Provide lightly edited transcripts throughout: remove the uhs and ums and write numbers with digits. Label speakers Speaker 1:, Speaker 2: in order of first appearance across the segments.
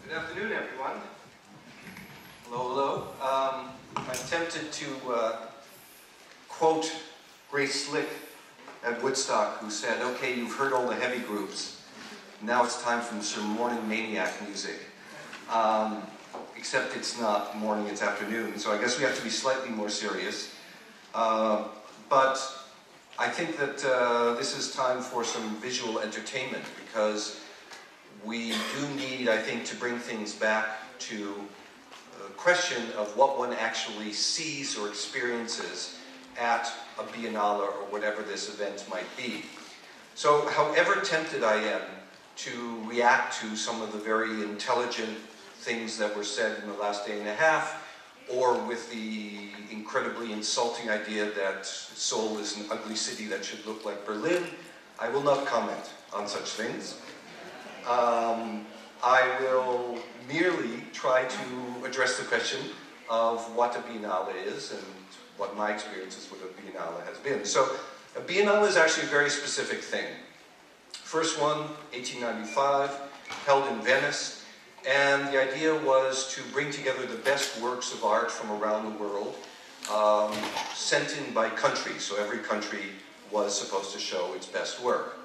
Speaker 1: Good afternoon, everyone. Hello, hello. I'm tempted to quote Grace Slick at Woodstock, who said, "Okay, you've heard all the heavy groups. Now it's time for some morning maniac music." Except it's not morning, it's afternoon, so I guess we have to be slightly more serious. But I think that this is time for some visual entertainment, because we do need, I think, to bring things back to the question of what one actually sees or experiences at a biennale or whatever this event might be. So, however tempted I am to react to some of the very intelligent things that were said in the last day and a half, or with the incredibly insulting idea that Seoul is an ugly city that should look like Berlin, I will not comment on such things. I will merely try to address the question of what a biennale is and what my experiences with a biennale has been. So, a biennale is actually a very specific thing. First one, 1895, held in Venice, and the idea was to bring together the best works of art from around the world, sent in by country, so every country was supposed to show its best work.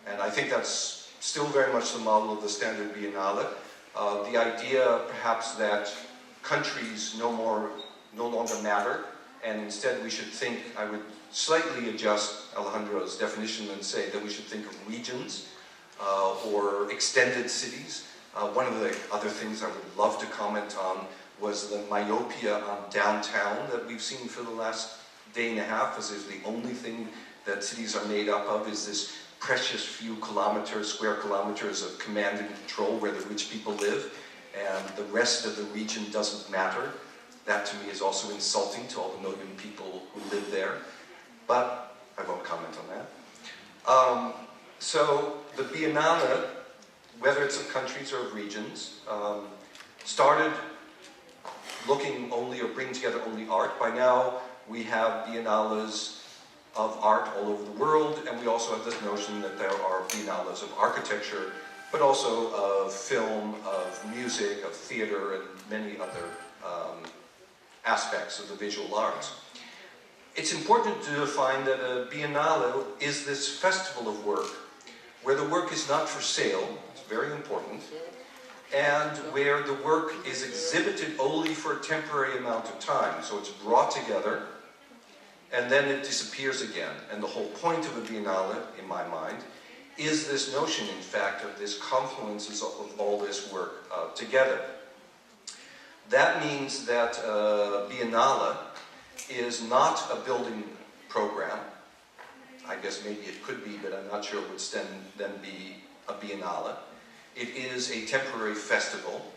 Speaker 1: And I think that's still very much the model of the standard biennale. The idea, perhaps, that countries no longer matter, and instead we should think, I would slightly adjust Alejandro's definition and say that we should think of regions or extended cities. One of the other things I would love to comment on was the myopia on downtown that we've seen for the last day and a half, as if the only thing that cities are made up of is this precious few square kilometers of command and control where the rich people live, and the rest of the region doesn't matter. That to me is also insulting to all the million people who live there, but I won't comment on that. So the Biennale, whether it's of countries or of regions, started looking only or bringing together only art. By now we have biennales of art all over the world, and we also have this notion that there are biennales of architecture, but also of film, of music, of theater, and many other aspects of the visual arts. It's important to define that a biennale is this festival of work, where the work is not for sale, it's very important, and where the work is exhibited only for a temporary amount of time. So it's brought together, and then it disappears again. And the whole point of a biennale, in my mind, is this notion, in fact, of this confluence of all this work together. That means that a biennale is not a building program. I guess maybe it could be, but I'm not sure it would then be a biennale. It is a temporary festival.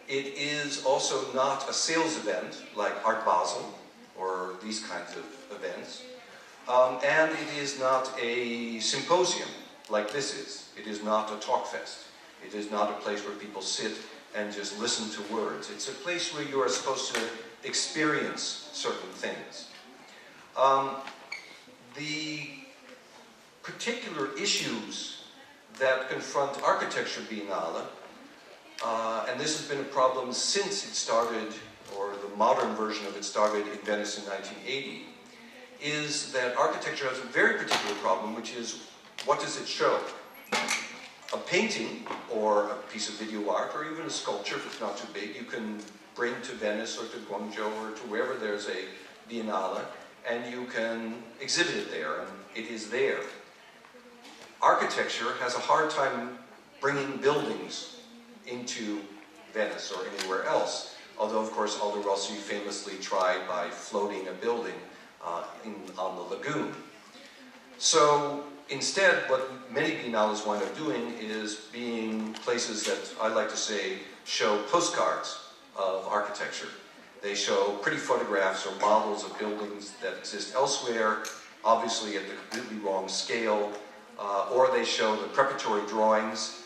Speaker 1: It is also not a sales event like Art Basel or these kinds of events. And it is not a symposium like this is. It is not a talk fest. It is not a place where people sit and just listen to words. It's a place where you are supposed to experience certain things. The particular issues that confront Architecture Biennale, and this has been a problem since it started, or the modern version of it started in Venice in 1980, is that architecture has a very particular problem, which is, what does it show? A painting, or a piece of video art, or even a sculpture, if it's not too big, you can bring to Venice or to Guangzhou or to wherever there's a biennale, and you can exhibit it there, and it is there. Architecture has a hard time bringing buildings into Venice or anywhere else, although of course Aldo Rossi famously tried by floating a building on the lagoon. So instead, what many biennales wind up doing is being places that I like to say show postcards of architecture. They show pretty photographs or models of buildings that exist elsewhere, obviously at the completely wrong scale, or they show the preparatory drawings,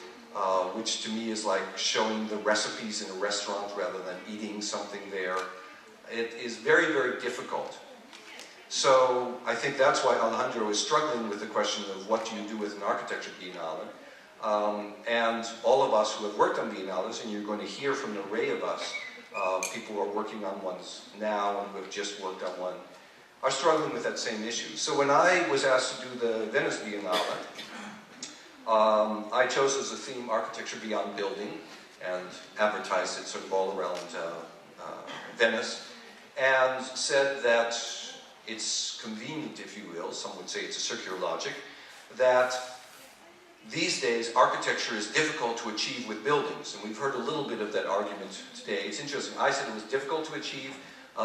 Speaker 1: which to me is like showing the recipes in a restaurant rather than eating something there. It is very, very difficult. So I think that's why Alejandro is struggling with the question of what do you do with an architecture biennale. And all of us who have worked on biennales, and you're going to hear from an array of us, people who are working on ones now and who have just worked on one, are struggling with that same issue. So when I was asked to do the Venice Biennale, I chose as a theme architecture beyond building and advertised it sort of all around Venice, and said that it's convenient, if you will, some would say it's a circular logic, that these days architecture is difficult to achieve with buildings, and we've heard a little bit of that argument today. It's interesting. I said it was difficult to achieve.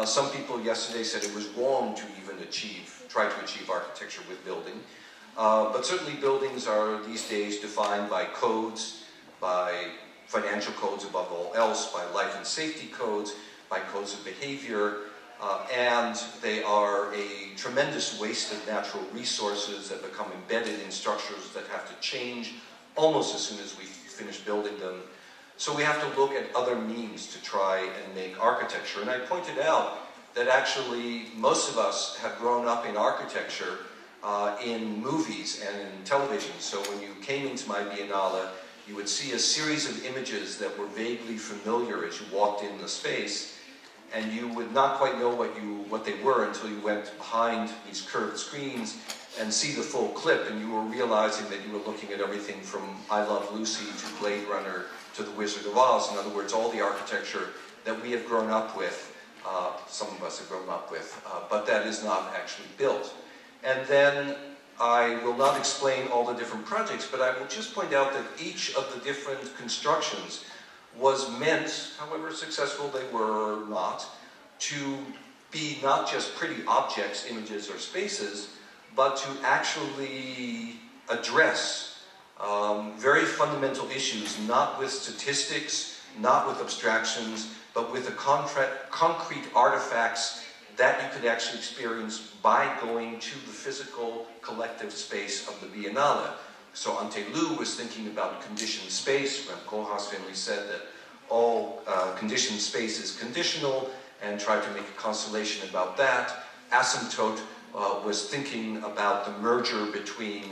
Speaker 1: Some people yesterday said it was wrong to even try to achieve architecture with building. But certainly buildings are these days defined by codes, by financial codes above all else, by life and safety codes, by codes of behavior, and they are a tremendous waste of natural resources that become embedded in structures that have to change almost as soon as we finish building them. So we have to look at other means to try and make architecture. And I pointed out that actually most of us have grown up in architecture in movies and in television. So when you came into my Biennale, you would see a series of images that were vaguely familiar as you walked in the space, and you would not quite know what they were until you went behind these curved screens and see the full clip, and you were realizing that you were looking at everything from I Love Lucy to Blade Runner to The Wizard of Oz. In other words, all the architecture that we have grown up with, some of us have grown up with, but that is not actually built. And then I will not explain all the different projects, but I will just point out that each of the different constructions was meant, however successful they were not, to be not just pretty objects, images, or spaces, but to actually address very fundamental issues, not with statistics, not with abstractions, but with the concrete artifacts that you could actually experience by going to the physical collective space of the Biennale. So Ante Lu was thinking about conditioned space. Rem Koolhaas famously said that all conditioned space is conditional, and tried to make a constellation about that. Asymptote was thinking about the merger between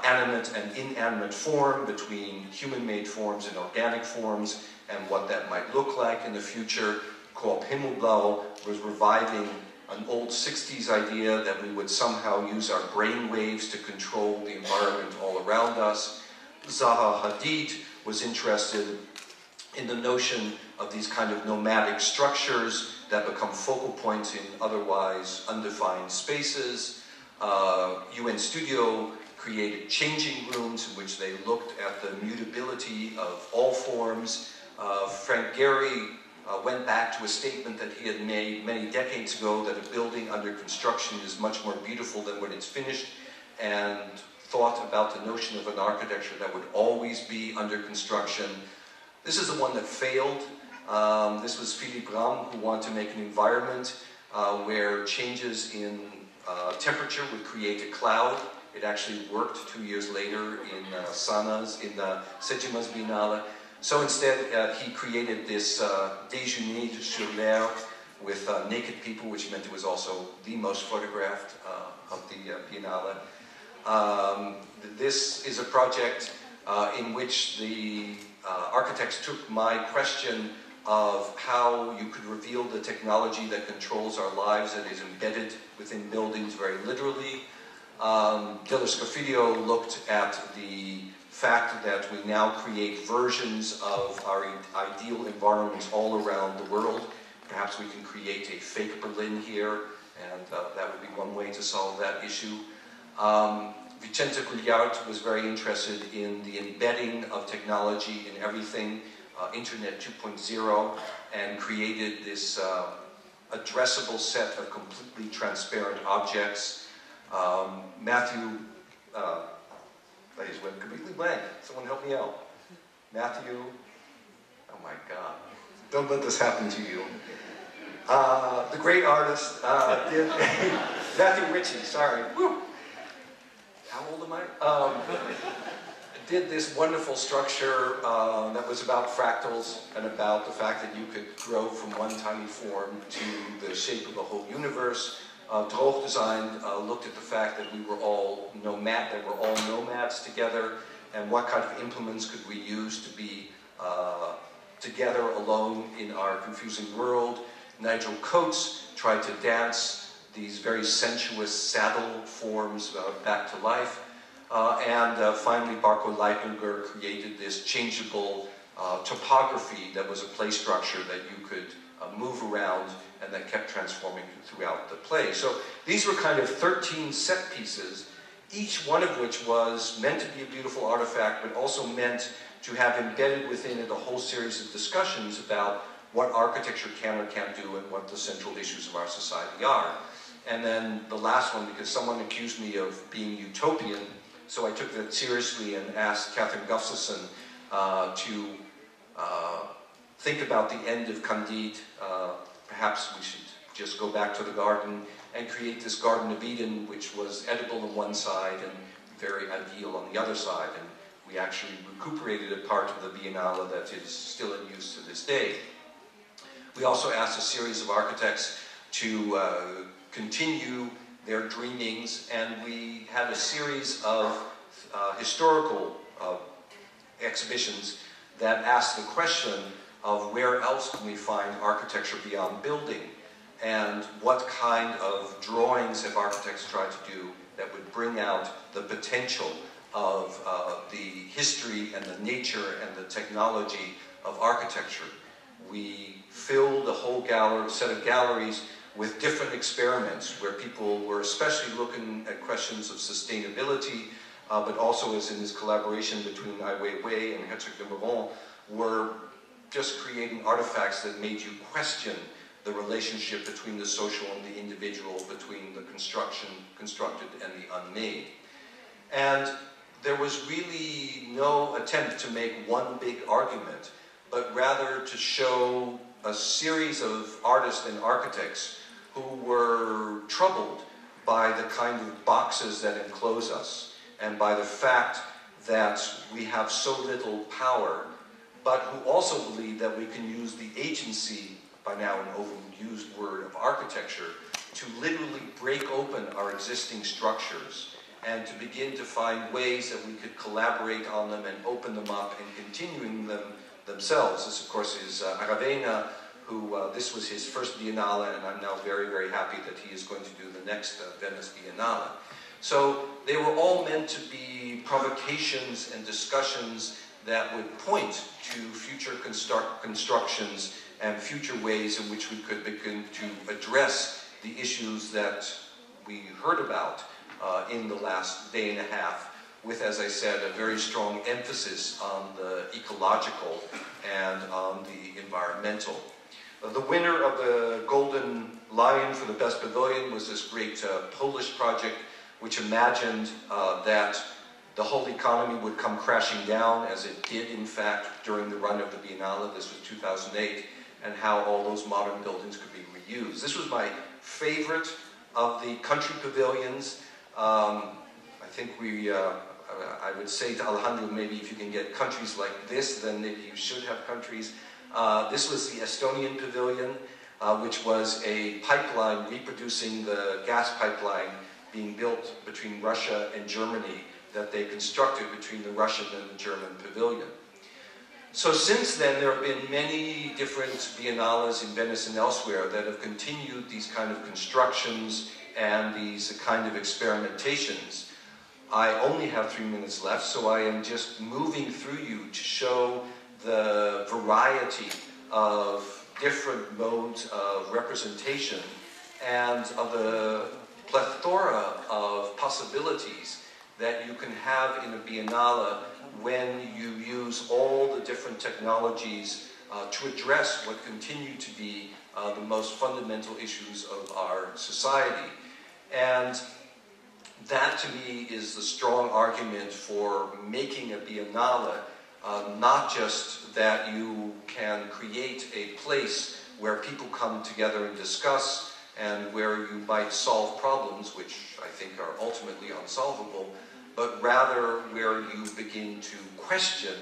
Speaker 1: animate and inanimate form, between human-made forms and organic forms, and what that might look like in the future. Koop Himmelblau was reviving an old 60s idea that we would somehow use our brain waves to control the environment all around us. Zaha Hadid was interested in the notion of these kind of nomadic structures that become focal points in otherwise undefined spaces. UN Studio created changing rooms in which they looked at the mutability of all forms. Frank Gehry went back to a statement that he had made many decades ago that a building under construction is much more beautiful than when it's finished, and thought about the notion of an architecture that would always be under construction. This is the one that failed. This was Philippe Ram, who wanted to make an environment where changes in temperature would create a cloud. It actually worked 2 years later in Sana's, in Sejima's Biennale. So instead, he created this déjeuner sur l'air with naked people, which meant it was also the most photographed of the Biennale. This is a project in which the architects took my question of how you could reveal the technology that controls our lives, that is embedded within buildings very literally. Diller Scofidio looked at the fact that we now create versions of our ideal environments all around the world. Perhaps we can create a fake Berlin here, and that would be one way to solve that issue. Vicente Gugliart was very interested in the embedding of technology in everything, Internet 2.0, and created this addressable set of completely transparent objects. Matthew, I just went completely blank. Someone help me out. Matthew, oh my God, don't let this happen to you. The great artist did, Matthew Ritchie, sorry. Woo. How old am I? Did this wonderful structure that was about fractals and about the fact that you could grow from one tiny form to the shape of the whole universe. Droog Design looked at the fact that we were all nomads together, and what kind of implements could we use to be together alone in our confusing world. Nigel Coates tried to dance these very sensuous saddle forms back to life. And finally, Barco Leitner created this changeable topography that was a play structure that you could move around and that kept transforming throughout the play. So these were kind of 13 set pieces, each one of which was meant to be a beautiful artifact, but also meant to have embedded within it a whole series of discussions about what architecture can or can't do and what the central issues of our society are. And then the last one, because someone accused me of being utopian, so I took that seriously and asked Catherine Gustafson to think about the end of Candide. Perhaps we should just go back to the garden and create this Garden of Eden, which was edible on one side and very ideal on the other side. And we actually recuperated a part of the Biennale that is still in use to this day. We also asked a series of architects to continue their dreamings, and we had a series of historical exhibitions that asked the question of where else can we find architecture beyond building, and what kind of drawings have architects tried to do that would bring out the potential of the history and the nature and the technology of architecture. We filled a whole set of galleries with different experiments where people were especially looking at questions of sustainability, but also as in this collaboration between Ai Weiwei and Herzog de Meuron, were just creating artifacts that made you question the relationship between the social and the individual, between the constructed and the unmade. And there was really no attempt to make one big argument, but rather to show a series of artists and architects who were troubled by the kind of boxes that enclose us and by the fact that we have so little power, but who also believe that we can use the agency, by now an overused word, of architecture to literally break open our existing structures and to begin to find ways that we could collaborate on them and open them up and continuing them themselves. This, of course, is Aravena, who this was his first Biennale, and I'm now very, very happy that he is going to do the next Venice Biennale. So they were all meant to be provocations and discussions that would point to future constructions and future ways in which we could begin to address the issues that we heard about in the last day and a half, with, as I said, a very strong emphasis on the ecological and on the environmental. The winner of the Golden Lion for the Best Pavilion was this great Polish project which imagined that the whole economy would come crashing down, as it did in fact during the run of the Biennale. This was 2008, and how all those modern buildings could be reused. This was my favorite of the country pavilions. I think I would say to Alejandro, maybe if you can get countries like this, then maybe you should have countries. This was the Estonian pavilion, which was a pipeline reproducing the gas pipeline being built between Russia and Germany that they constructed between the Russian and the German pavilion. So since then, there have been many different biennales in Venice and elsewhere that have continued these kind of constructions and these kind of experimentations. I only have 3 minutes left, so I am just moving through you to show the variety of different modes of representation and of the plethora of possibilities that you can have in a biennale when you use all the different technologies to address what continue to be the most fundamental issues of our society. And that, to me, is the strong argument for making a biennale, not just that you can create a place where people come together and discuss and where you might solve problems, which I think are ultimately unsolvable, but rather where you begin to question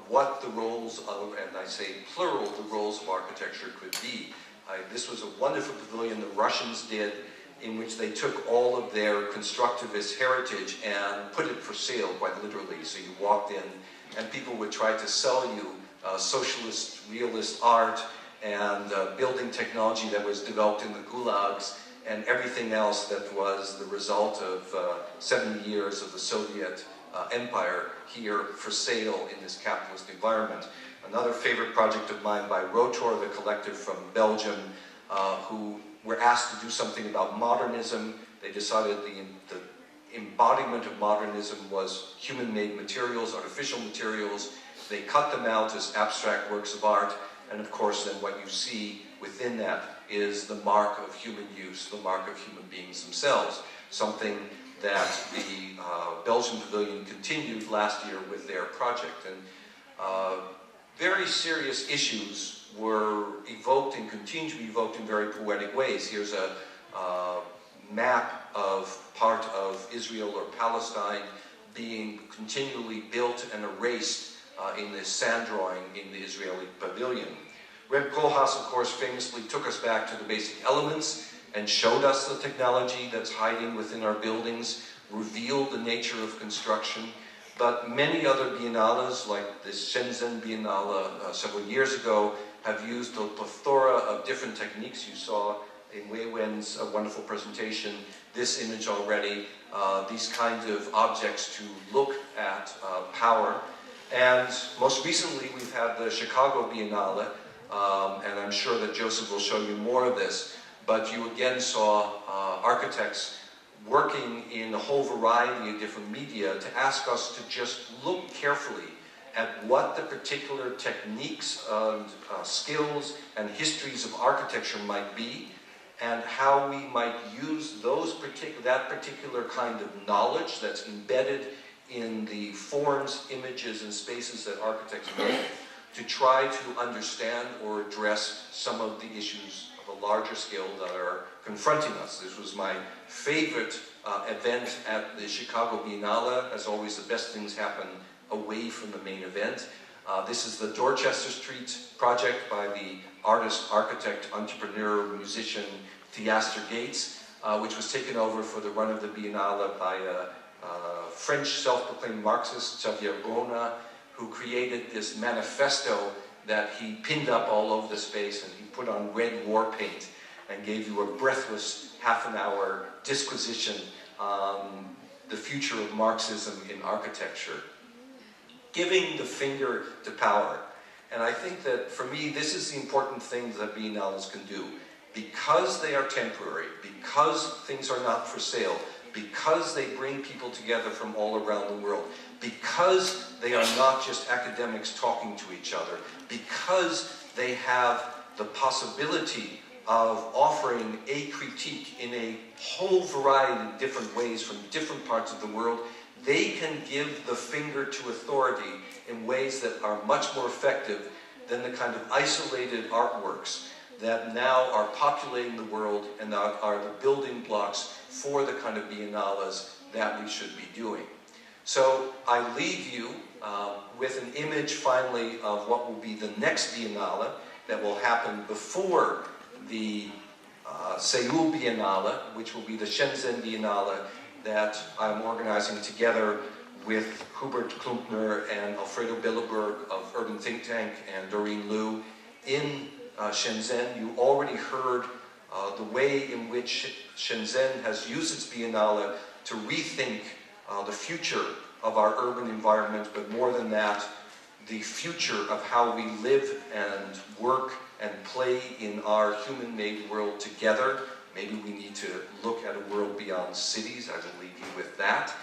Speaker 1: what the roles of, and I say plural, the roles of architecture could be. This was a wonderful pavilion the Russians did in which they took all of their constructivist heritage and put it for sale, quite literally. So you walked in and people would try to sell you socialist, realist art and building technology that was developed in the gulags and everything else that was the result of 70 years of the Soviet empire here for sale in this capitalist environment. Another favorite project of mine by Rotor, the collective from Belgium, who were asked to do something about modernism. They decided the embodiment of modernism was human-made materials, artificial materials. They cut them out as abstract works of art, and of course then what you see within that is the mark of human use, the mark of human beings themselves, something that the Belgian Pavilion continued last year with their project. And very serious issues were evoked and continue to be evoked in very poetic ways. Here's a map of part of Israel or Palestine being continually built and erased in this sand drawing in the Israeli pavilion. Reb Koolhaas, of course, famously took us back to the basic elements and showed us the technology that's hiding within our buildings, revealed the nature of construction. But many other biennales, like this Shenzhen Biennale several years ago, have used a plethora of different techniques. You saw in Wei Wen's wonderful presentation this image already, these kinds of objects to look at power. And most recently we've had the Chicago Biennale, and I'm sure that Joseph will show you more of this, but you again saw architects working in a whole variety of different media to ask us to just look carefully at what the particular techniques and skills and histories of architecture might be, and how we might use that particular kind of knowledge that's embedded in the forms, images, and spaces that architects make to try to understand or address some of the issues of a larger scale that are confronting us. This was my favorite event at the Chicago Biennale. As always, the best things happen away from the main event. This is the Dorchester Street project by the artist, architect, entrepreneur, musician Theaster Gates, which was taken over for the run of the Biennale by a French self-proclaimed Marxist, Xavier Bona, who created this manifesto that he pinned up all over the space, and he put on red war paint and gave you a breathless half-an-hour disquisition on the future of Marxism in architecture. Giving the finger to power. And I think that, for me, this is the important thing that biennales can do. Because they are temporary, because things are not for sale, because they bring people together from all around the world, because they are not just academics talking to each other, because they have the possibility of offering a critique in a whole variety of different ways from different parts of the world, they can give the finger to authority in ways that are much more effective than the kind of isolated artworks that now are populating the world and are the building blocks for the kind of biennales that we should be doing. So I leave you with an image finally of what will be the next biennale that will happen before the Seoul Biennale, which will be the Shenzhen Biennale that I'm organizing together with Hubert Klumpner and Alfredo Billeberg of Urban Think Tank and Doreen Liu in Shenzhen. You already heard the way in which Shenzhen has used its biennale to rethink the future of our urban environment, but more than that, the future of how we live and work and play in our human-made world together. Maybe we need to look at a world beyond cities. I will leave you with that.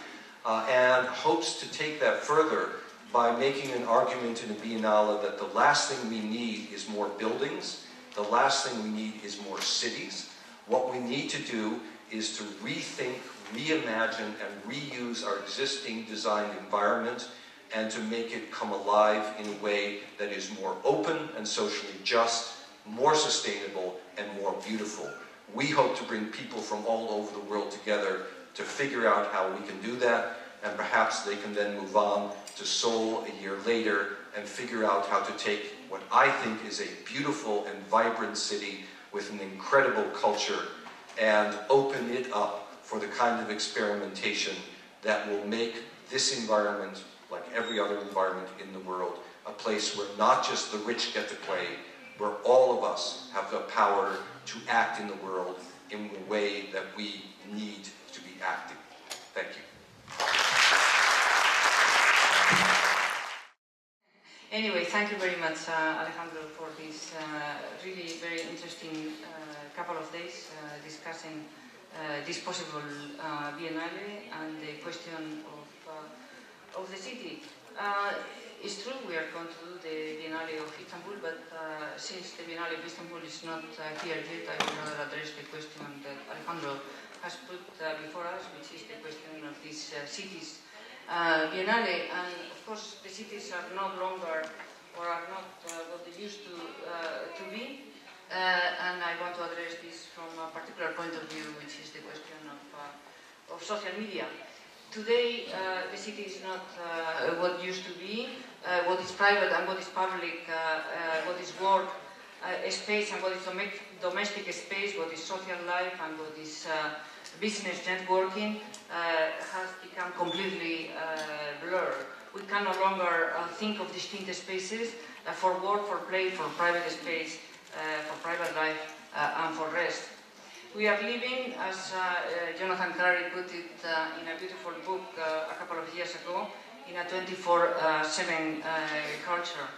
Speaker 1: And hopes to take that further by making an argument in a biennale that the last thing we need is more buildings. The last thing we need is more cities. What we need to do is to rethink, reimagine, and reuse our existing designed environment and to make it come alive in a way that is more open and socially just, more sustainable, and more beautiful. We hope to bring people from all over the world together to figure out how we can do that, and perhaps they can then move on to Seoul a year later and figure out how to take what I think is a beautiful and vibrant city with an incredible culture and open it up for the kind of experimentation that will make this environment, like every other environment in the world, a place where not just the rich get to play, where all of us have the power to act in the world in the way that we need to be acting. Thank you.
Speaker 2: Anyway, thank you very much, Alejandro, for this really very interesting couple of days discussing this possible Biennale and the question of the city. It's true we are going to do the Biennale of Istanbul, but since the Biennale of Istanbul is not here yet, I will rather address the question that Alejandro has put before us, which is the question of these cities. Biennale, and of course the cities are no longer or are not what they used to be, and I want to address this from a particular point of view, which is the question of social media. Today the city is not what used to be, what is private and what is public, what is work space and what is domestic space, what is social life and what is business networking has become completely blurred. We can no longer think of distinct spaces for work, for play, for private space, for private life, and for rest. We are living, as Jonathan Carey put it in a beautiful book a couple of years ago, in a 24/7 culture.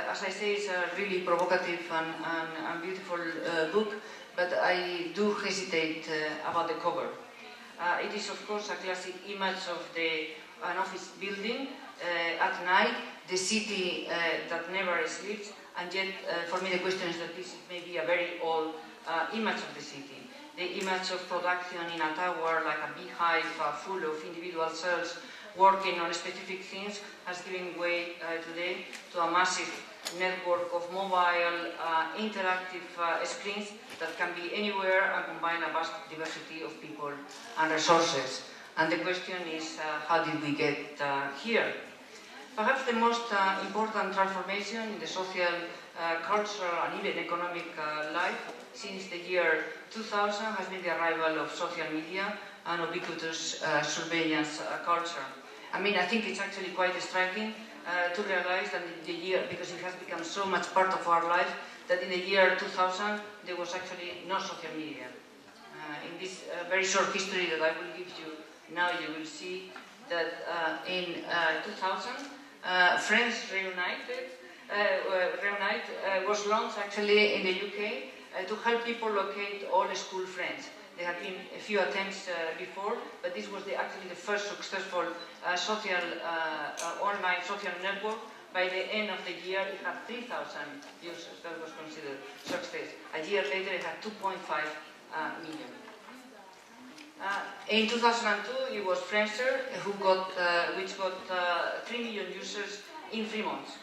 Speaker 2: As I say, it's a really provocative and beautiful book, but I do hesitate about the cover. It is, of course, a classic image of an office building at night, the city that never sleeps, and yet, for me, the question is that this may be a very old image of the city. The image of production in a tower, like a beehive full of individual cells working on specific things, has given way today to a massive network of mobile, interactive screens that can be anywhere and combine a vast diversity of people and resources. And the question is, how did we get here? Perhaps the most important transformation in the social, cultural and even economic life since the year 2000 has been the arrival of social media and ubiquitous surveillance culture. I mean, I think it's actually quite striking to realize that in the year, because it has become so much part of our life, that in the year 2000 there was actually no social media. In this very short history that I will give you now, you will see that in 2000, Friends Reunite was launched actually in the UK to help people locate all school friends. There had been a few attempts before, but this was actually the first successful online social network. By the end of the year, it had 3,000 users. That was considered success. A year later, it had 2.5 million. In 2002, it was Friendster, which got 3 million users in 3 months.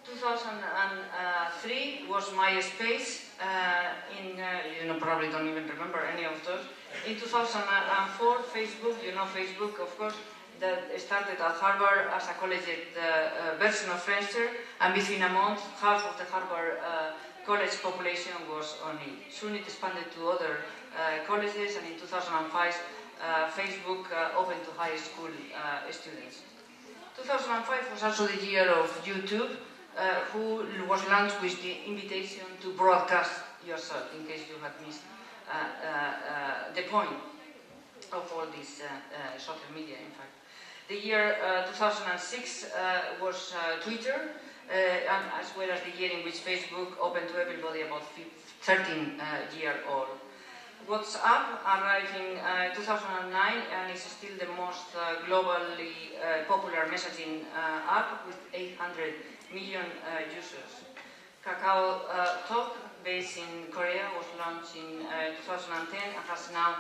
Speaker 2: 2003 was MySpace. You probably don't even remember any of those. In 2004, Facebook, you know Facebook, of course, that started at Harvard as a collegiate version of Friendster, and within a month, half of the Harvard college population was on it. Soon it expanded to other colleges, and in 2005, Facebook opened to high school students. 2005 was also the year of YouTube, who was launched with the invitation to broadcast yourself, in case you had missed the point of all this social media, in fact. The year 2006 was Twitter, and as well as the year in which Facebook opened to everybody about 13-year-old. WhatsApp arrived in 2009 and is still the most globally popular messaging app with 800 million users. Kakao Talk, based in Korea, was launched in 2010 and has now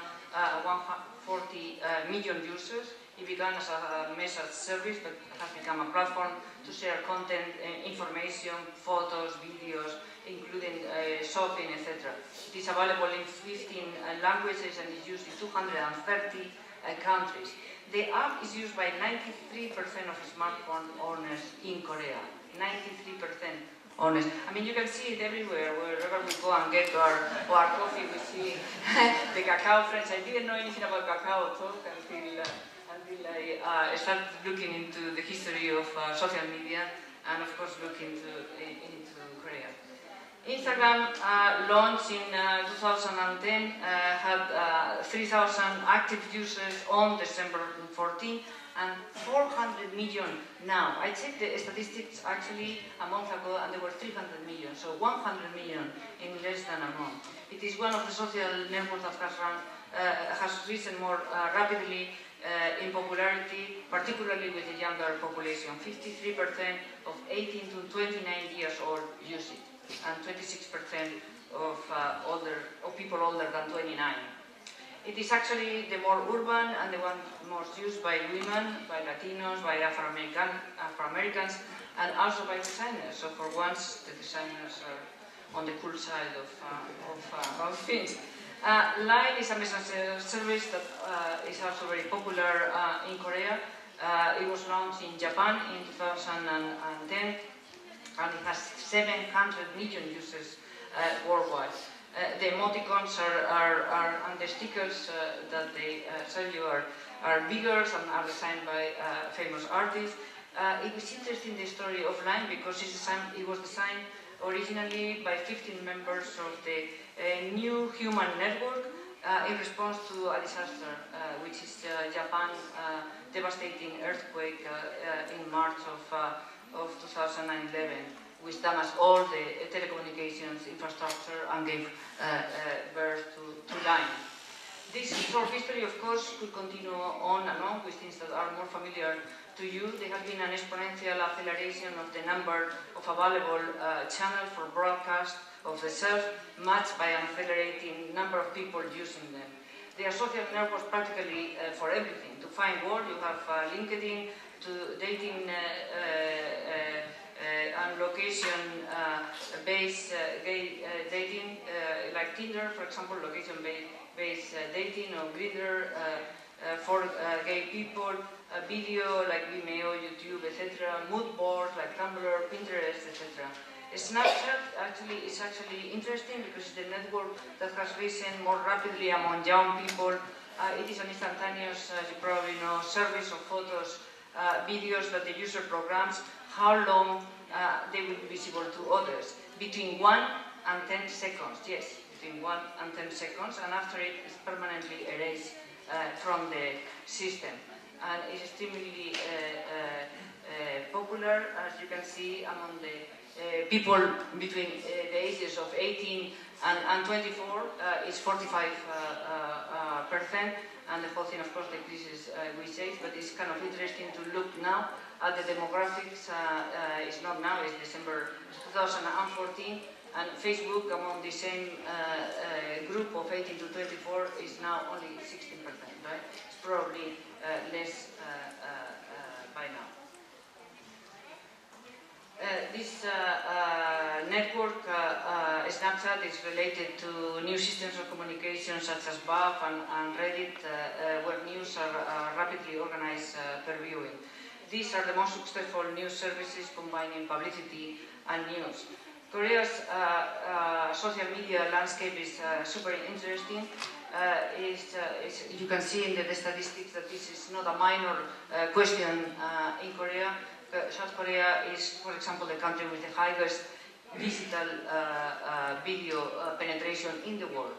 Speaker 2: 140 million users. It began as a message service, but has become a platform to share content, information, photos, videos, including shopping, etc. It is available in 15 languages and is used in 230 countries. The app is used by 93% of smartphone owners in Korea. 93% honest. I mean, you can see it everywhere. Wherever we go and get our coffee, we see the cacao French. I didn't know anything about cacao talk until I started looking into the history of social media and, of course, looking into Korea. Instagram launched in 2010, had 3,000 active users on December 14, and 400 million now. I checked the statistics actually a month ago, and there were 300 million, so 100 million in less than a month. It is one of the social networks that has risen more rapidly in popularity, particularly with the younger population. 53% of 18 to 29 years old use it, and 26% of people older than 29. It is actually the more urban and the one most used by women, by Latinos, by Afro-Americans, and also by designers. So for once, the designers are on the cool side of things. Line is a message service that is also very popular in Korea. It was launched in Japan in 2010, and it has 700 million users worldwide. The emoticons and the stickers that they sell you are bigger and are designed by famous artists. It was interesting, the story of Line, because it was designed originally by 15 members of the New Human Network in response to a disaster, which is Japan's devastating earthquake in March of 2011, which damaged all the telecommunications infrastructure and gave birth to Line. This short history, of course, could continue on and on with things that are more familiar to you. There has been an exponential acceleration of the number of available channels for broadcast of the self, matched by an accelerating number of people using them. There are social networks practically for everything. To find work, you have LinkedIn, to dating and location-based dating, like Tinder, for example, location-based dating, or Grindr for gay people, video like Vimeo, YouTube, etc., mood boards like Tumblr, Pinterest, etc. Snapchat is actually interesting because it's the network that has risen more rapidly among young people. It is an instantaneous, as you probably know, service of photos, videos that the user programs how long they will be visible to others. Between 1 and 10 seconds, yes, between 1 and 10 seconds, and after it is permanently erased from the system. And it's extremely popular, as you can see, among the people between the ages of 18 and 24 is 45%, and the whole thing, of course, decreases with age, but it's kind of interesting to look now at the demographics. It's not now, it's December 2014, and Facebook among the same group of 18 to 24 is now only 16%, right? It's probably less by now. This network, Snapchat, is related to new systems of communication such as BAF and Reddit, where news are rapidly organized per viewing. These are the most successful news services combining publicity and news. Korea's social media landscape is super interesting. You can see in the statistics that this is not a minor question in Korea. South Korea is, for example, the country with the highest digital video penetration in the world.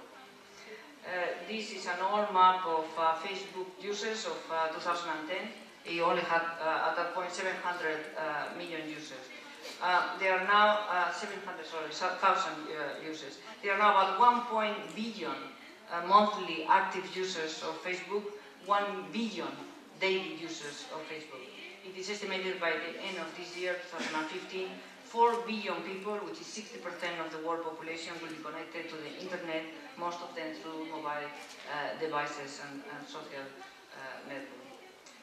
Speaker 2: This is an old map of Facebook users of 2010. It only had, at that point, 700 million users. There are now 1,000 users. There are now about 1 billion monthly active users of Facebook, 1 billion daily users of Facebook. It is estimated by the end of this year, 2015, 4 billion people, which is 60% of the world population, will be connected to the internet, most of them through mobile devices and social networks.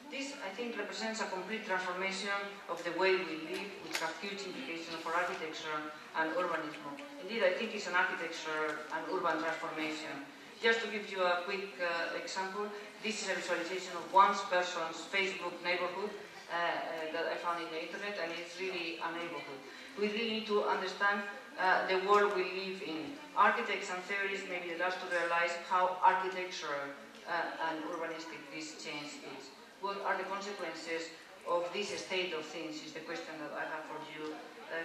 Speaker 2: This, I think, represents a complete transformation of the way we live, which has huge implications for architecture and urbanism. Indeed, I think it's an architecture and urban transformation. Just to give you a quick example, this is a visualization of one person's Facebook neighborhood. that I found in the internet, and it's really a neighborhood. We really need to understand the world we live in. Architects and theorists may be the last to realize how architectural and urbanistic this change is. What are the consequences of this state of things is the question that I have for you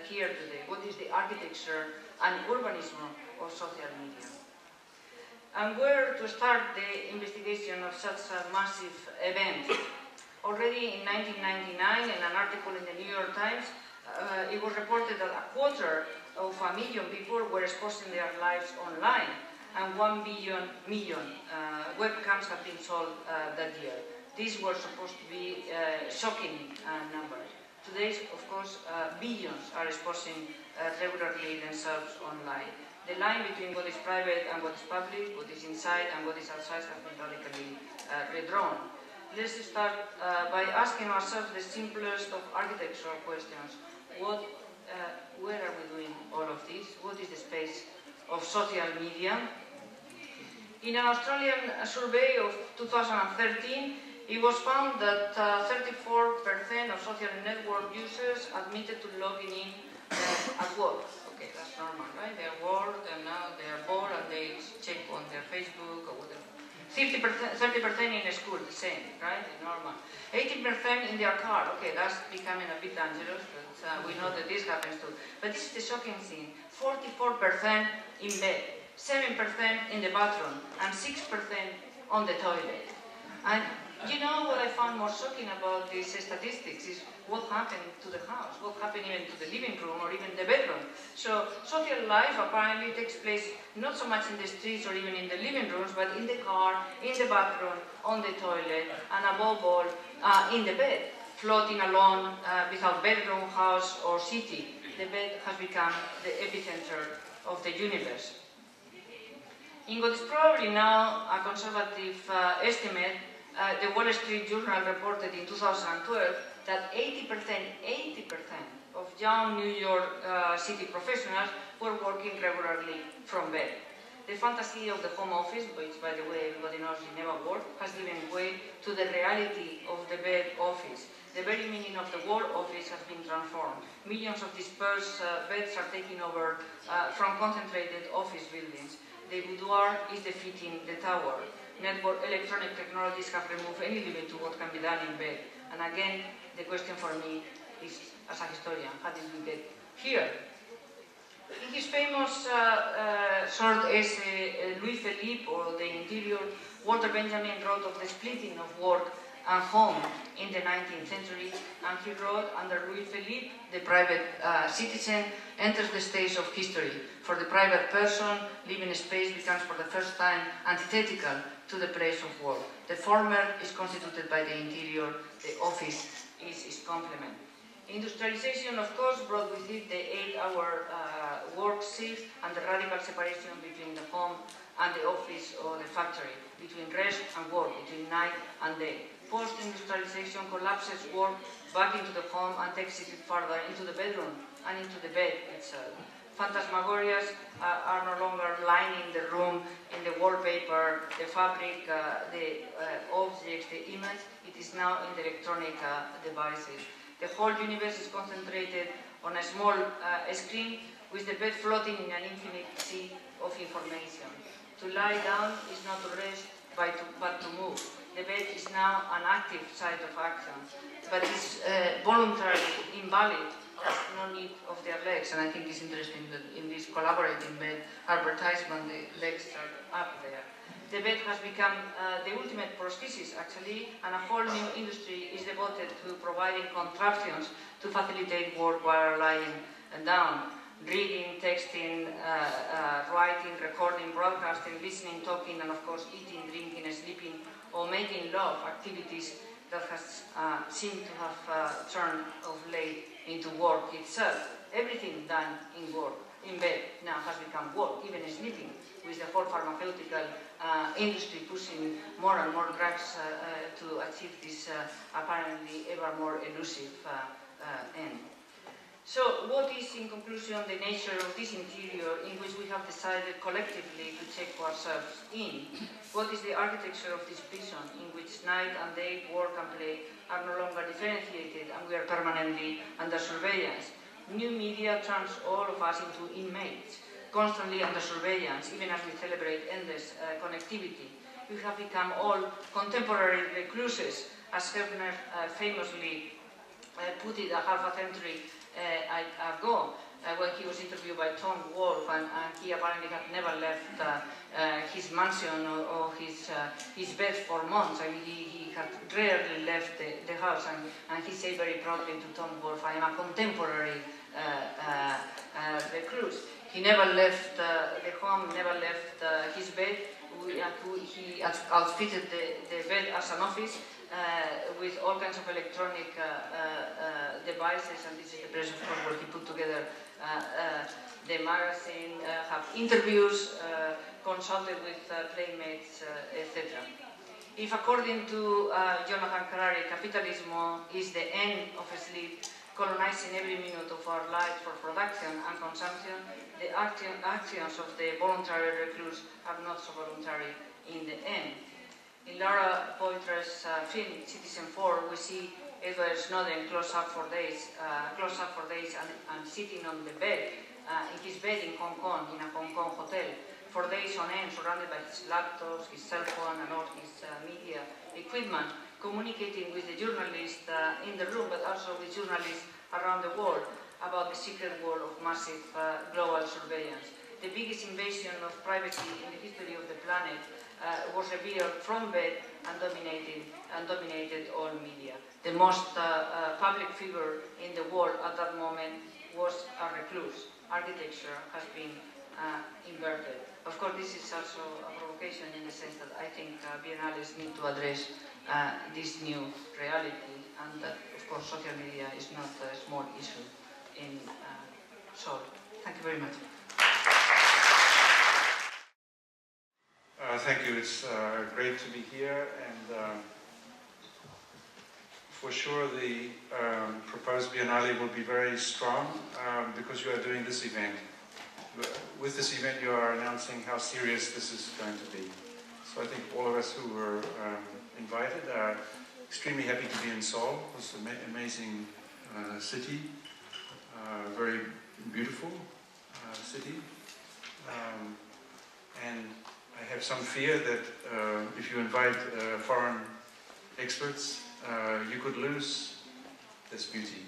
Speaker 2: here today. What is the architecture and urbanism of social media? And where to start the investigation of such a massive event? Already in 1999, in an article in the New York Times, it was reported that 250,000 people were exposing their lives online, and 1 million webcams have been sold that year. These were supposed to be shocking numbers. Today, of course, billions are exposing regularly themselves online. The line between what is private and what is public, what is inside and what is outside, has been radically redrawn. Let's start by asking ourselves the simplest of architectural questions. Where are we doing all of this? What is the space of social media? In an Australian survey of 2013, it was found that 34% of social network users admitted to logging in at work. Okay, that's normal, right? They're at work and now they're bored and they check on their Facebook or whatever. 30% in a school, the same, right? Normal. 18% in their car. Okay, that's becoming a bit dangerous, but we know that this happens too. But this is the shocking thing. 44% in bed, 7% in the bathroom, and 6% on the toilet. And you know what I found more shocking about these statistics is what happened to the house, what happened even to the living room or even the bedroom. So social life apparently takes place not so much in the streets or even in the living rooms, but in the car, in the bathroom, on the toilet, and above all, in the bed, floating alone without bedroom, house, or city. The bed has become the epicenter of the universe. In what is probably now a conservative estimate, the Wall Street Journal reported in 2012 that 80% of young New York City professionals were working regularly from bed. The fantasy of the home office, which by the way everybody knows it never worked, has given way to the reality of the bed office. The very meaning of the word office has been transformed. Millions of dispersed beds are taking over from concentrated office buildings. The boudoir is defeating the tower. Network electronic technologies have removed any limit to what can be done in bed. And again, the question for me is, as a historian, how did we get here? In his famous short essay, Louis Philippe, or The Interior, Walter Benjamin wrote of the splitting of work and home in the 19th century, and he wrote, under Louis Philippe, the private citizen enters the stage of history. For the private person, living space becomes for the first time antithetical to the place of work. The former is constituted by the interior, the office is its complement. Industrialization, of course, brought with it the 8-hour work shift and the radical separation between the home and the office or the factory, between rest and work, between night and day. Post-industrialization collapses work back into the home and takes it further into the bedroom and into the bed itself. Phantasmagorias are no longer lining the room in the wallpaper, the fabric, the objects, the image. It is now in the electronic devices. The whole universe is concentrated on a small screen with the bed floating in an infinite sea of information. To lie down is not to rest, but to move. The bed is now an active site of action, but it's voluntarily invalid. There's no need of their legs, and I think it's interesting that in this collaborating bed advertisement, the legs are up there. The bed has become the ultimate prosthesis, actually, and a whole new industry is devoted to providing contraptions to facilitate work while lying down. Reading, texting, writing, recording, broadcasting, listening, talking, and of course eating, drinking, sleeping, or making love, activities that has seemed to have turned of late into work itself. Everything done in bed now has become work, even sleeping, with the whole pharmaceutical industry pushing more and more drugs to achieve this apparently ever more elusive end. So what is, in conclusion, the nature of this interior in which we have decided collectively to check ourselves in? What is the architecture of this prison in which night and day, work and play are no longer differentiated and we are permanently under surveillance. New media turns all of us into inmates, constantly under surveillance, even as we celebrate endless connectivity. We have become all contemporary recluses, as Hebner famously put it a half a century ago, when he was interviewed by Tom Wolfe, and he apparently had never left his mansion or his bed for months. I mean, he had rarely left the house, and he said very proudly to Tom Wolfe, "I am a contemporary recluse." He never left the home, never left his bed. He outfitted the bed as an office with all kinds of electronic devices, and this is the place, of course, where he put together the magazine, have interviews, consulted with playmates, etc. If, according to Jonathan Harari, capitalism is the end of sleep, colonizing every minute of our lives for production and consumption, the actions of the voluntary recluse are not so voluntary in the end. In Laura Poitras's film Citizen 4, we see Edward Snowden close up for days and sitting on the bed, in his bed in Hong Kong, in a Hong Kong hotel, for days on end, surrounded by his laptops, his cell phone, and all his media equipment, communicating with the journalists in the room, but also with journalists around the world about the secret world of massive global surveillance. The biggest invasion of privacy in the history of the planet was revealed from bed and dominated all media. The most public figure in the world at that moment was a recluse. Architecture has been inverted. Of course, this is also a provocation in the sense that I think biennales need to address this new reality, and that, of course, social media is not a small issue in Seoul. Thank you very much.
Speaker 3: Thank you. It's great to be here, and for sure the proposed Biennale will be very strong because you are doing this event. With this event, you are announcing how serious this is going to be. So I think all of us who were invited are extremely happy to be in Seoul. It's an amazing city, very beautiful city, and I have some fear that if you invite foreign experts, you could lose this beauty.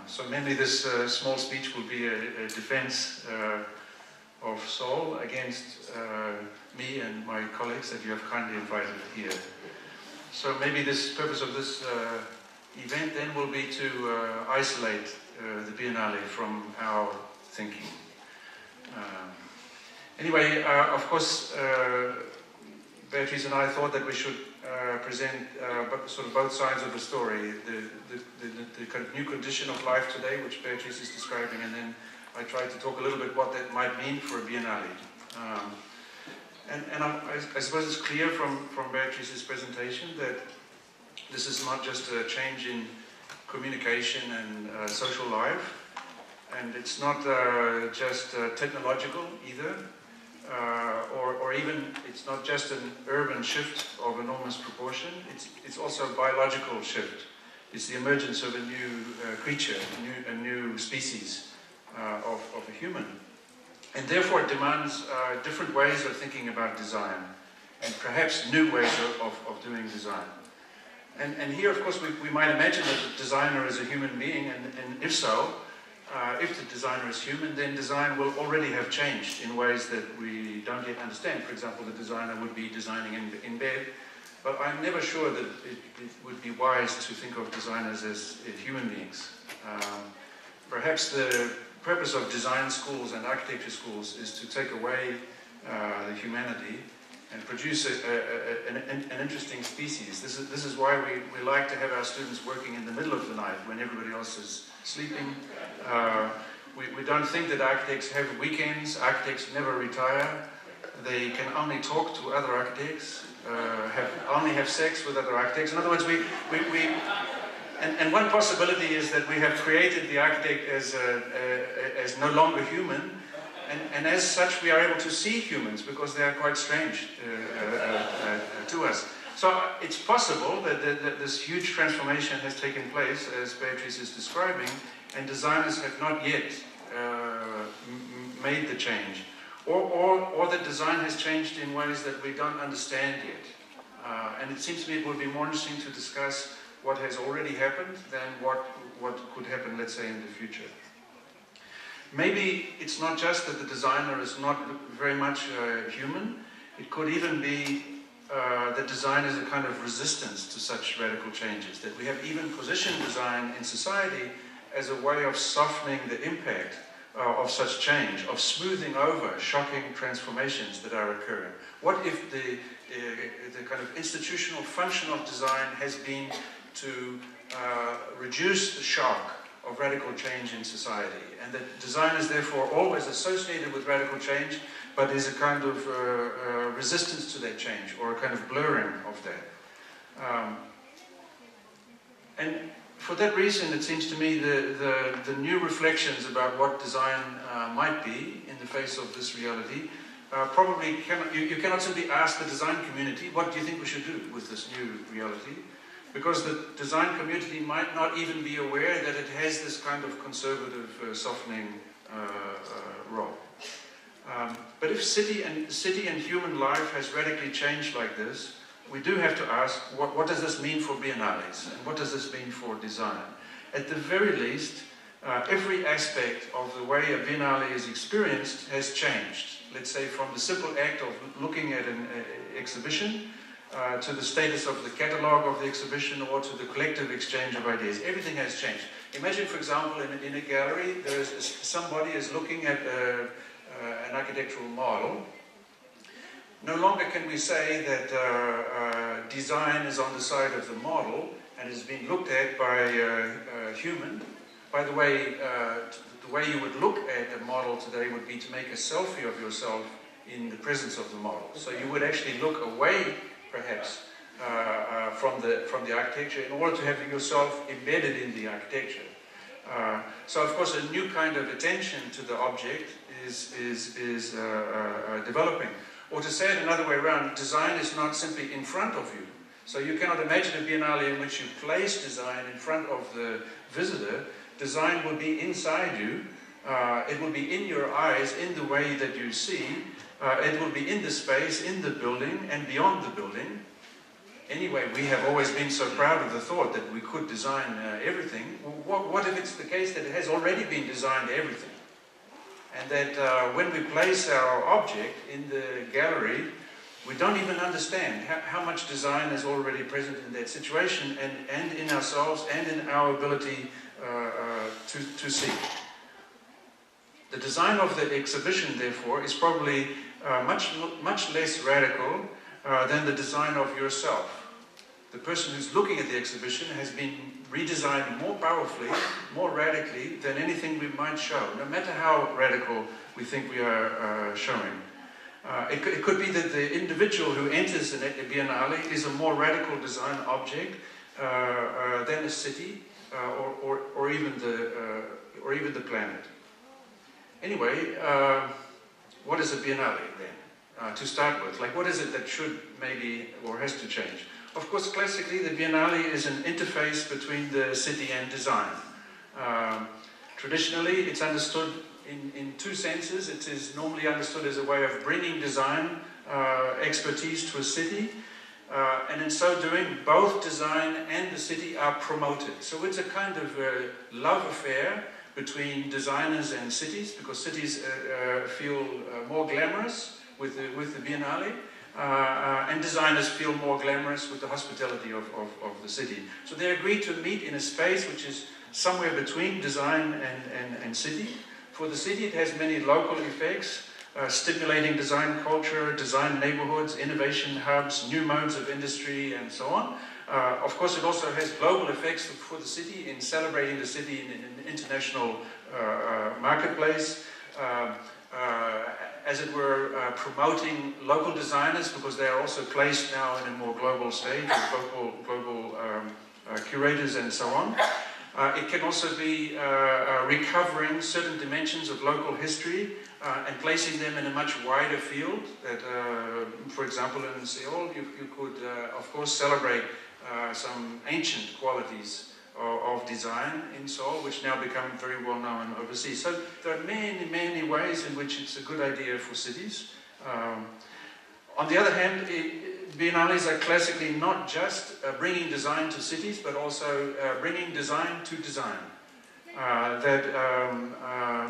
Speaker 3: So mainly this small speech will be a defense of Seoul against me and my colleagues that you have kindly invited here. So maybe this purpose of this event then will be to isolate the Biennale from our thinking. Anyway, of course, Beatriz and I thought that we should present sort of both sides of the story, the kind of new condition of life today, which Beatriz is describing, and then I tried to talk a little bit what that might mean for a Biennale. I suppose it's clear from Beatriz's presentation that this is not just a change in communication and social life, and it's not just technological either. Or even it's not just an urban shift of enormous proportion, it's also a biological shift. It's the emergence of a new creature, a new species of a human. And therefore it demands different ways of thinking about design, and perhaps new ways of doing design. And here, of course, we might imagine that the designer is a human being, and if so, if the designer is human, then design will already have changed in ways that we don't yet understand. For example, the designer would be designing in bed, but I'm never sure that it would be wise to think of designers as human beings. Perhaps the purpose of design schools and architecture schools is to take away the humanity and produce an interesting species. This is why we like to have our students working in the middle of the night when everybody else is sleeping. We don't think that architects have weekends. Architects never retire. They can only talk to other architects, only have sex with other architects. In other words, and one possibility is that we have created the architect as no longer human, and as such we are able to see humans because they are quite strange to us. So it's possible that this huge transformation has taken place, as Beatriz is describing, and designers have not yet made the change. Or that design has changed in ways that we don't understand yet. And it seems to me it would be more interesting to discuss what has already happened than what could happen, let's say, in the future. Maybe it's not just that the designer is not very much human. It could even be that design is a kind of resistance to such radical changes, that we have even positioned design in society as a way of softening the impact of such change, of smoothing over shocking transformations that are occurring. What if the kind of institutional function of design has been to reduce the shock of radical change in society, and that design is therefore always associated with radical change, but is a kind of resistance to that change, or a kind of blurring of that. And for that reason, it seems to me the new reflections about what design might be in the face of this reality probably cannot, you cannot simply ask the design community, what do you think we should do with this new reality? Because the design community might not even be aware that it has this kind of conservative softening role. But if city and human life has radically changed like this, we do have to ask, what does this mean for biennales? And what does this mean for design? At the very least, every aspect of the way a biennale is experienced has changed. Let's say from the simple act of looking at an exhibition, to the status of the catalogue of the exhibition, or to the collective exchange of ideas. Everything has changed. Imagine, for example, in a gallery, somebody is looking at an architectural model. No longer can we say that design is on the side of the model and is being looked at by a human. By the way you would look at a model today would be to make a selfie of yourself in the presence of the model. So you would actually look away, perhaps, from the architecture in order to have yourself embedded in the architecture. So of course a new kind of attention to the object is developing. Or to say it another way around, design is not simply in front of you. So you cannot imagine a biennale in which you place design in front of the visitor. Design will be inside you. It will be in your eyes, in the way that you see. It will be in the space, in the building, and beyond the building. Anyway, we have always been so proud of the thought that we could design everything. What if it's the case that it has already been designed everything? And that when we place our object in the gallery, we don't even understand how much design is already present in that situation, and in ourselves, and in our ability to see. The design of the exhibition, therefore, is probably much less radical than the design of yourself. The person who's looking at the exhibition has been redesigned more powerfully, more radically than anything we might show, no matter how radical we think we are showing. It could be that the individual who enters a biennale is a more radical design object than a city or even the planet. Anyway, what is a biennale then? To start with, like, what is it that should maybe or has to change? Of course, classically, the biennale is an interface between the city and design. Traditionally, it's understood in two senses. It is normally understood as a way of bringing design expertise to a city, and in so doing, both design and the city are promoted. So it's a kind of love affair between designers and cities, because cities feel more glamorous with the biennale, and designers feel more glamorous with the hospitality of the city. So they agree to meet in a space which is somewhere between design and city. For the city, it has many local effects, stimulating design culture, design neighborhoods, innovation hubs, new modes of industry, and so on. Of course, it also has global effects for the city in celebrating the city in an international marketplace. As it were, promoting local designers, because they are also placed now in a more global stage with global curators and so on. It can also be recovering certain dimensions of local history and placing them in a much wider field. That, for example, in Seoul, you could, of course, celebrate some ancient qualities of design in Seoul, which now become very well known overseas. So there are many, many ways in which it's a good idea for cities. On the other hand, biennales are classically not just bringing design to cities, but also bringing design to design.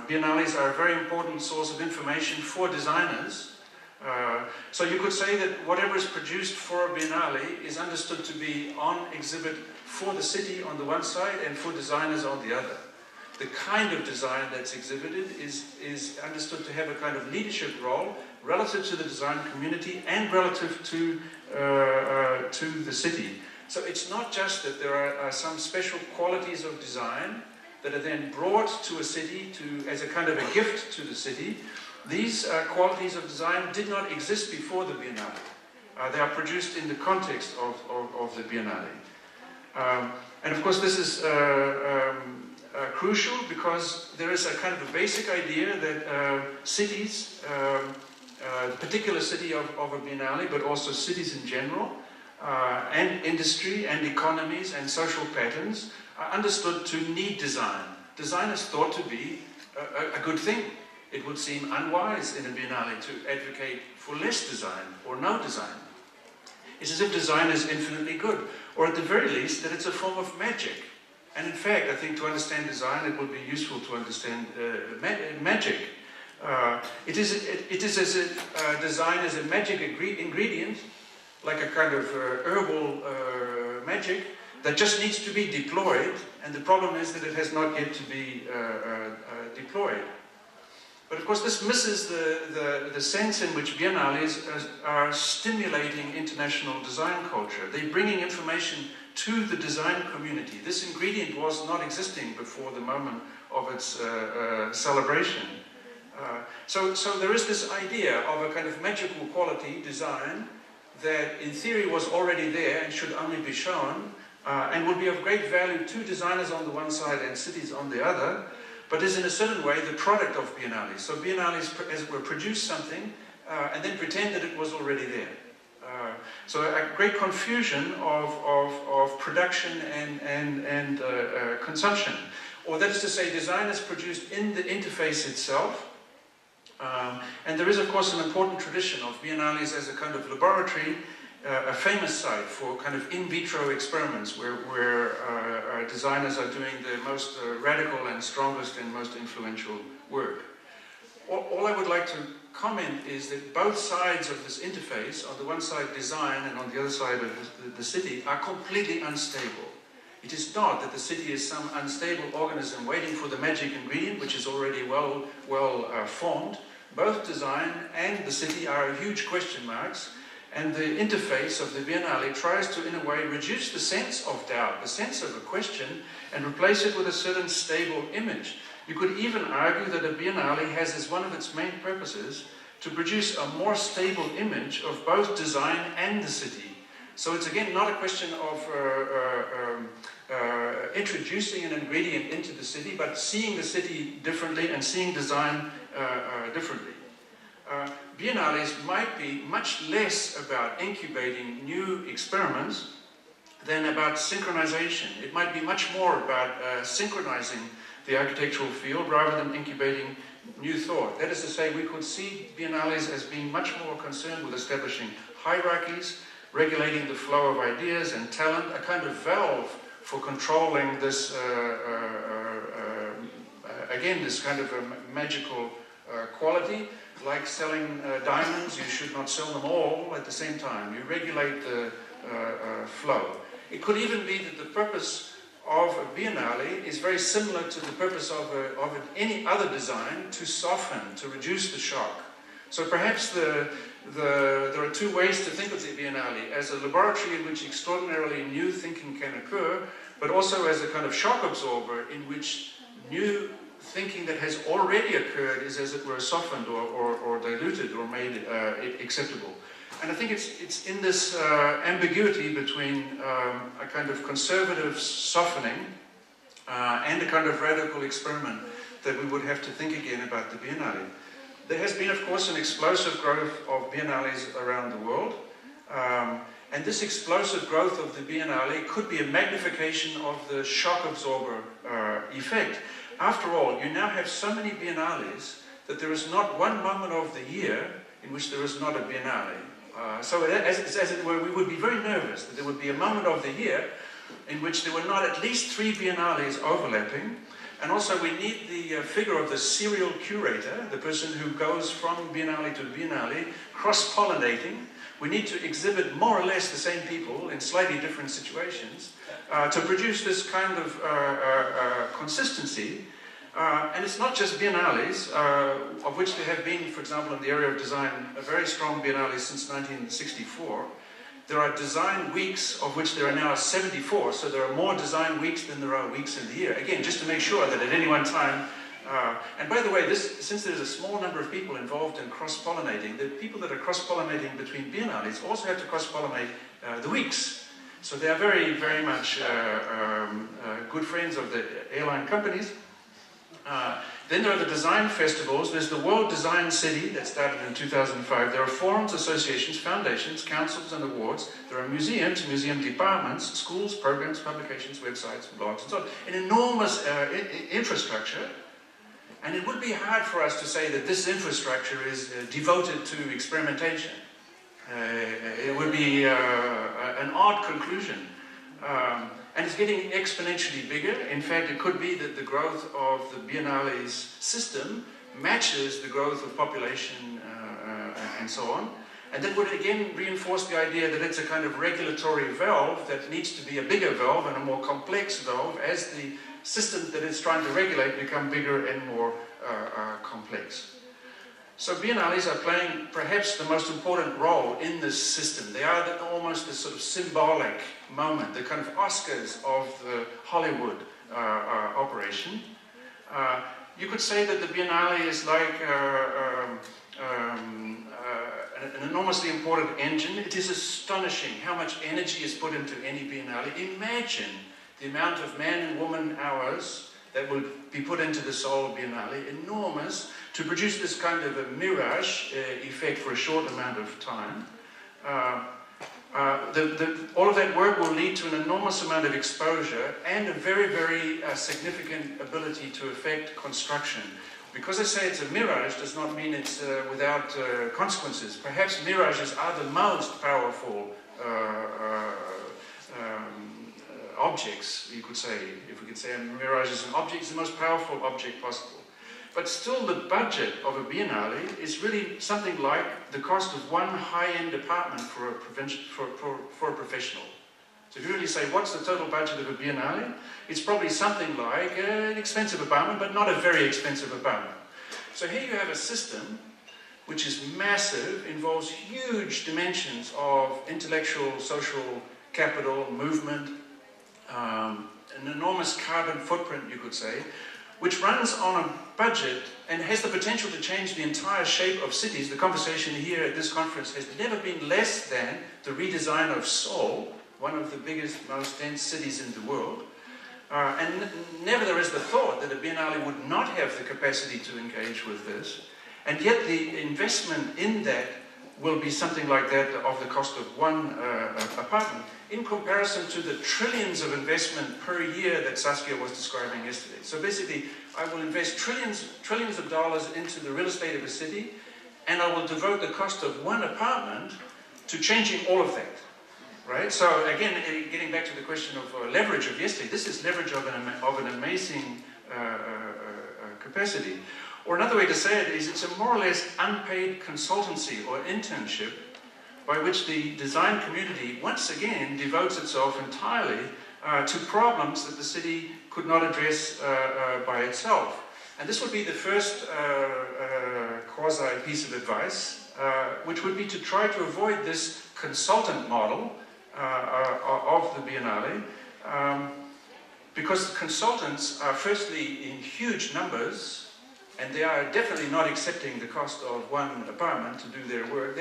Speaker 3: Biennales are a very important source of information for designers. So you could say that whatever is produced for a biennale is understood to be on exhibit for the city on the one side and for designers on the other. The kind of design that's exhibited is understood to have a kind of leadership role relative to the design community and relative to the city. So it's not just that there are some special qualities of design that are then brought to a city as a kind of a gift to the city. These qualities of design did not exist before the Biennale. They are produced in the context of the Biennale. And of course this is crucial because there is a kind of a basic idea that cities, the particular city of a Biennale, but also cities in general, and industry and economies and social patterns are understood to need design. Design is thought to be a good thing. It would seem unwise in a Biennale to advocate for less design or no design. It's as if design is infinitely good, or at the very least that it's a form of magic. And in fact, I think to understand design it would be useful to understand magic. It is as if design is a magic ingredient, like a kind of herbal magic, that just needs to be deployed, and the problem is that it has not yet to be deployed. But of course this misses the sense in which biennales are stimulating international design culture. They're bringing information to the design community. This ingredient was not existing before the moment of its celebration. So there is this idea of a kind of magical quality design that in theory was already there and should only be shown, and would be of great value to designers on the one side and cities on the other, but is in a certain way the product of biennales. So biennales, as it were, produce something and then pretend that it was already there. So a great confusion of production and consumption. Or that is to say, design is produced in the interface itself. And there is, of course, an important tradition of biennales as a kind of laboratory, a famous site for kind of in vitro experiments where designers are doing the most radical and strongest and most influential work. All I would like to comment is that both sides of this interface, on the one side design and on the other side of the city, are completely unstable. It is not that the city is some unstable organism waiting for the magic ingredient, which is already well formed. Both design and the city are huge question marks, and the interface of the Biennale tries to, in a way, reduce the sense of doubt, the sense of a question, and replace it with a certain stable image. You could even argue that a Biennale has as one of its main purposes to produce a more stable image of both design and the city. So it's again not a question of introducing an ingredient into the city, but seeing the city differently and seeing design differently. Biennales might be much less about incubating new experiments than about synchronization. It might be much more about synchronizing the architectural field rather than incubating new thought. That is to say, we could see biennales as being much more concerned with establishing hierarchies, regulating the flow of ideas and talent, a kind of valve for controlling this, again, this kind of a magical quality. Like selling diamonds, you should not sell them all at the same time. You regulate the flow. It could even be that the purpose of a biennale is very similar to the purpose of any other design, to soften, to reduce the shock. So perhaps there are two ways to think of the biennale: as a laboratory in which extraordinarily new thinking can occur, but also as a kind of shock absorber in which new thinking that has already occurred is, as it were, softened or diluted or made acceptable. And I think it's in this ambiguity between a kind of conservative softening and a kind of radical experiment that we would have to think again about the Biennale. There has been, of course, an explosive growth of biennales around the world, and this explosive growth of the Biennale could be a magnification of the shock absorber effect. After all, you now have so many biennales that there is not one moment of the year in which there is not a Biennale. So as it were, we would be very nervous that there would be a moment of the year in which there were not at least 3 biennales overlapping. And also we need the figure of the serial curator, the person who goes from biennale to biennale, cross-pollinating. We need to exhibit more or less the same people in slightly different situations to produce this kind of consistency. And it's not just biennales, of which there have been, for example, in the area of design, a very strong biennale since 1964. There are design weeks, of which there are now 74, so there are more design weeks than there are weeks in the year. Again, just to make sure that at any one time, and by the way, since there's a small number of people involved in cross-pollinating, the people that are cross-pollinating between biennales also have to cross-pollinate the weeks. So they are very, very much good friends of the airline companies. Then there are the design festivals. There's the World Design City that started in 2005. There are forums, associations, foundations, councils and awards. There are museums, museum departments, schools, programs, publications, websites, blogs and so on. An enormous infrastructure. And it would be hard for us to say that this infrastructure is devoted to experimentation. It would be an odd conclusion. And it's getting exponentially bigger. In fact, it could be that the growth of the Biennale's system matches the growth of population and so on. And that would again reinforce the idea that it's a kind of regulatory valve that needs to be a bigger valve and a more complex valve as the systems that it's trying to regulate become bigger and more complex. So biennales are playing perhaps the most important role in this system. They are almost the sort of symbolic moment, the kind of Oscars of the Hollywood operation. You could say that the Biennale is like an enormously important engine. It is astonishing how much energy is put into any Biennale. Imagine the amount of man and woman hours that will be put into the Seoul Biennale, enormous, to produce this kind of a mirage effect for a short amount of time. All of that work will lead to an enormous amount of exposure and a very, very significant ability to affect construction. Because I say it's a mirage does not mean it's without consequences. Perhaps mirages are the most powerful objects, you could say. If we could say a mirage is an object, it's the most powerful object possible. But still the budget of a Biennale is really something like the cost of one high-end apartment for a professional. So if you really say, what's the total budget of a Biennale? It's probably something like an expensive apartment, but not a very expensive apartment. So here you have a system which is massive, involves huge dimensions of intellectual, social capital, movement, an enormous carbon footprint, you could say, which runs on a budget and has the potential to change the entire shape of cities. The conversation here at this conference has never been less than the redesign of Seoul, one of the biggest, most dense cities in the world. And never there is the thought that a Biennale would not have the capacity to engage with this. And yet the investment in that will be something like that of the cost of one apartment, in comparison to the trillions of investment per year that Saskia was describing yesterday. So basically, I will invest trillions of dollars into the real estate of a city, and I will devote the cost of one apartment to changing all of that, right? So again, getting back to the question of leverage of yesterday, this is leverage of an amazing capacity. Or another way to say it is it's a more or less unpaid consultancy or internship by which the design community once again devotes itself entirely to problems that the city could not address by itself. And this would be the first quasi piece of advice, which would be to try to avoid this consultant model of the Biennale, because consultants are firstly in huge numbers, and they are definitely not accepting the cost of one apartment to do their work.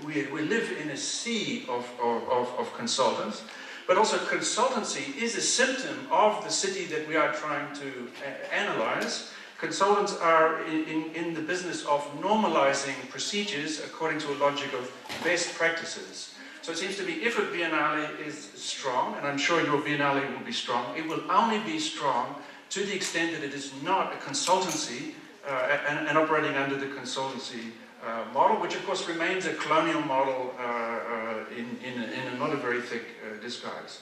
Speaker 3: We live in a sea of consultants. but also consultancy is a symptom of the city that we are trying to analyze. Consultants are in the business of normalizing procedures according to a logic of best practices. So it seems to me if a biennale is strong, and I'm sure your biennale will be strong, it will only be strong to the extent that it is not a consultancy and operating under the consultancy model, which of course remains a colonial model in a not a very thick disguise.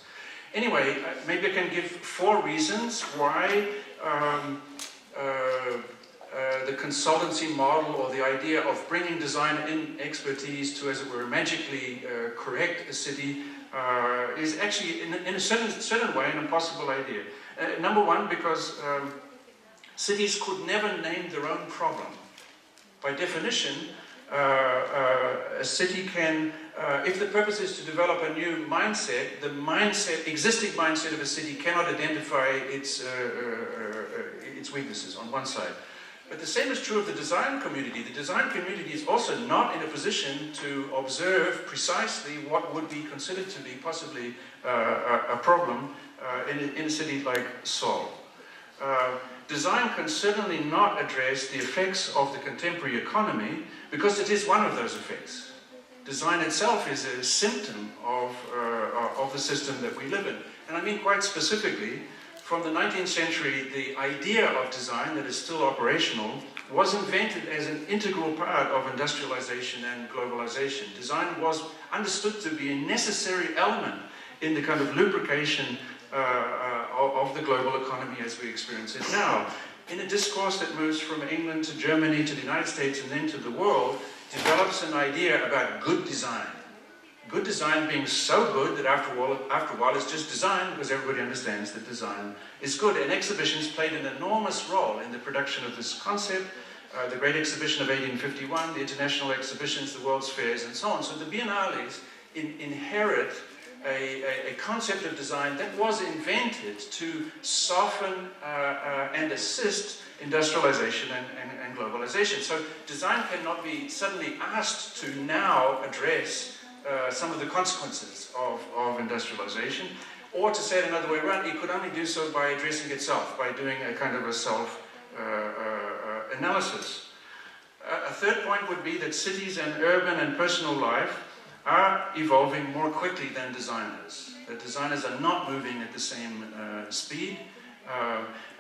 Speaker 3: Anyway, maybe I can give 4 reasons why the consultancy model, or the idea of bringing design in expertise to, as it were, magically correct a city is actually, in a certain way, an impossible idea. Number 1, because cities could never name their own problem. By definition, a city can, if the purpose is to develop a new mindset, the existing mindset of a city cannot identify its weaknesses on one side. But the same is true of the design community. The design community is also not in a position to observe precisely what would be considered to be possibly a problem in a city like Seoul. Design can certainly not address the effects of the contemporary economy, because it is one of those effects. Design itself is a symptom of the system that we live in. And I mean quite specifically, from the 19th century, the idea of design that is still operational was invented as an integral part of industrialization and globalization. Design was understood to be a necessary element in the kind of lubrication of the global economy as we experience it now. In a discourse that moves from England to Germany to the United States and then to the world, develops an idea about good design. Good design being so good that after a while it's just design, because everybody understands that design is good. And exhibitions played an enormous role in the production of this concept. The Great Exhibition of 1851, the international exhibitions, the World's Fairs, and so on. So the biennales inherit a concept of design that was invented to soften and assist industrialization and globalization. So design cannot be suddenly asked to now address some of the consequences of industrialization, or to say it another way around, it could only do so by addressing itself, by doing a kind of a self-analysis. A third point would be that cities and urban and personal life are evolving more quickly than designers. That designers are not moving at the same speed.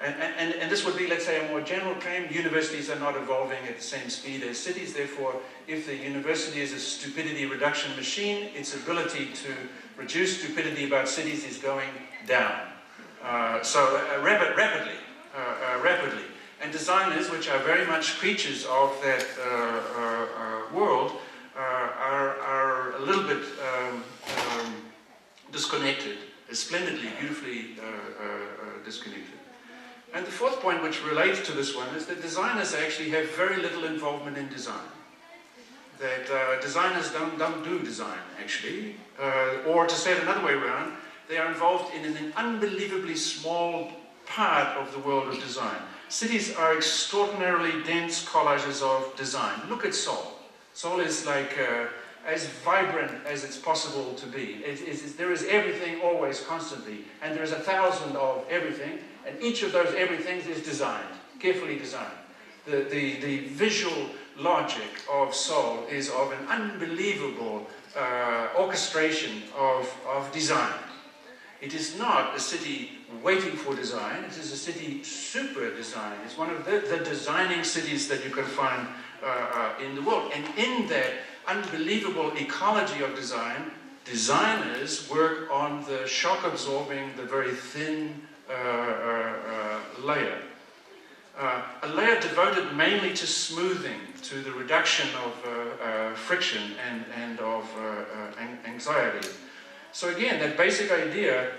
Speaker 3: And this would be, let's say, a more general claim. Universities are not evolving at the same speed as cities. Therefore, if the university is a stupidity reduction machine, its ability to reduce stupidity about cities is going down. Rapidly. And designers, which are very much creatures of that world, are a little bit disconnected, splendidly, beautifully disconnected. And the fourth point, which relates to this one, is that designers actually have very little involvement in design. That designers don't do design, actually. Or to say it another way around, they are involved in an unbelievably small part of the world of design. Cities are extraordinarily dense collages of design. Look at Seoul. Seoul is like as vibrant as it's possible to be. There is everything always, constantly, and there's 1,000 of everything, and each of those everythings is designed, carefully designed. The visual logic of Seoul is of an unbelievable orchestration of design. It is not a city waiting for design, it is a city super design. It's one of the designing cities that you can find in the world. And in that unbelievable ecology of design, designers work on the shock-absorbing, the very thin layer. A layer devoted mainly to smoothing, to the reduction of friction and of anxiety. So again, that basic idea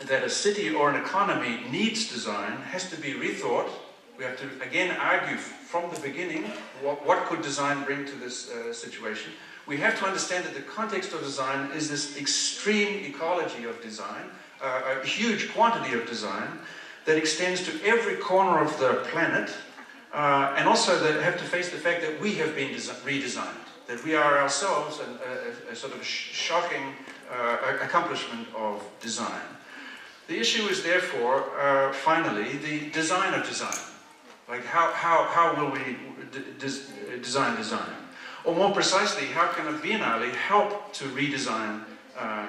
Speaker 3: that a city or an economy needs design has to be rethought. We have to again argue from the beginning what could design bring to this situation. We have to understand that the context of design is this extreme ecology of design, a huge quantity of design that extends to every corner of the planet, and also that have to face the fact that we have been redesigned, that we are ourselves a sort of shocking accomplishment of design. The issue is therefore, finally, the design of design. Like how will we design design? Or more precisely, how can a biennale help to redesign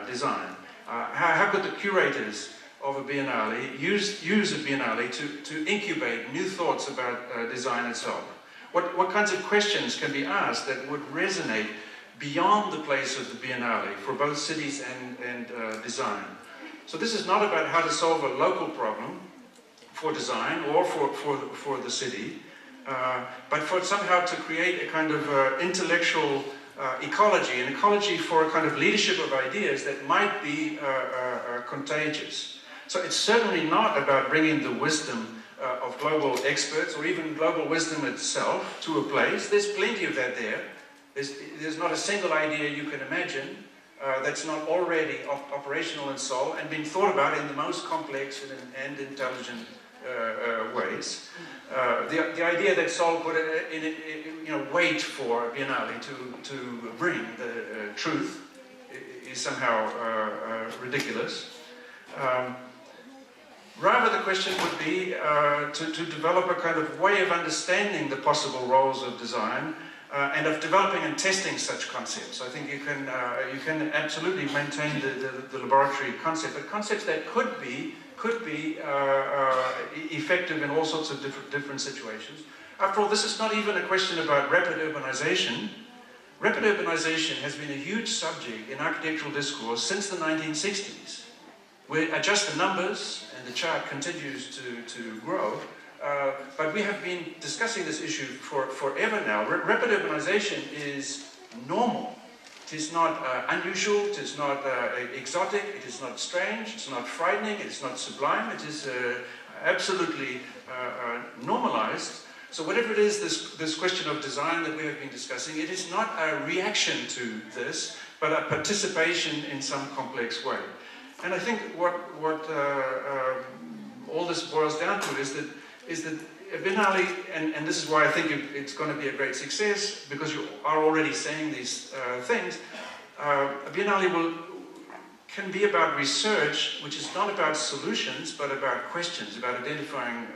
Speaker 3: design? How could the curators of a biennale use a biennale to incubate new thoughts about design itself? What kinds of questions can be asked that would resonate beyond the place of the biennale for both cities and design? So this is not about how to solve a local problem for design or for the city, but for somehow to create a kind of intellectual ecology, an ecology for a kind of leadership of ideas that might be contagious. So it's certainly not about bringing the wisdom of global experts or even global wisdom itself to a place. There's plenty of that there. There's not a single idea you can imagine that's not already operational in Seoul and being thought about in the most complex and intelligent ways. The idea that Seoul could wait for a biennale to bring the truth is somehow ridiculous. Rather, the question would be to develop a kind of way of understanding the possible roles of design and of developing and testing such concepts. I think you can absolutely maintain the laboratory concept, but concepts that could be effective in all sorts of different situations. After all, this is not even a question about rapid urbanization. Rapid urbanization has been a huge subject in architectural discourse since the 1960s. We adjust the numbers and the chart continues to grow, but we have been discussing this issue forever now. Rapid urbanization is normal. It is not unusual, it is not exotic, it is not strange, it's not frightening, it is not sublime, it is absolutely normalized. So whatever it is, this question of design that we have been discussing, it is not a reaction to this, but a participation in some complex way. And I think what all this boils down to is that a biennale, and this is why I think it's going to be a great success, because you are already saying these things, a biennale can be about research, which is not about solutions, but about questions, about identifying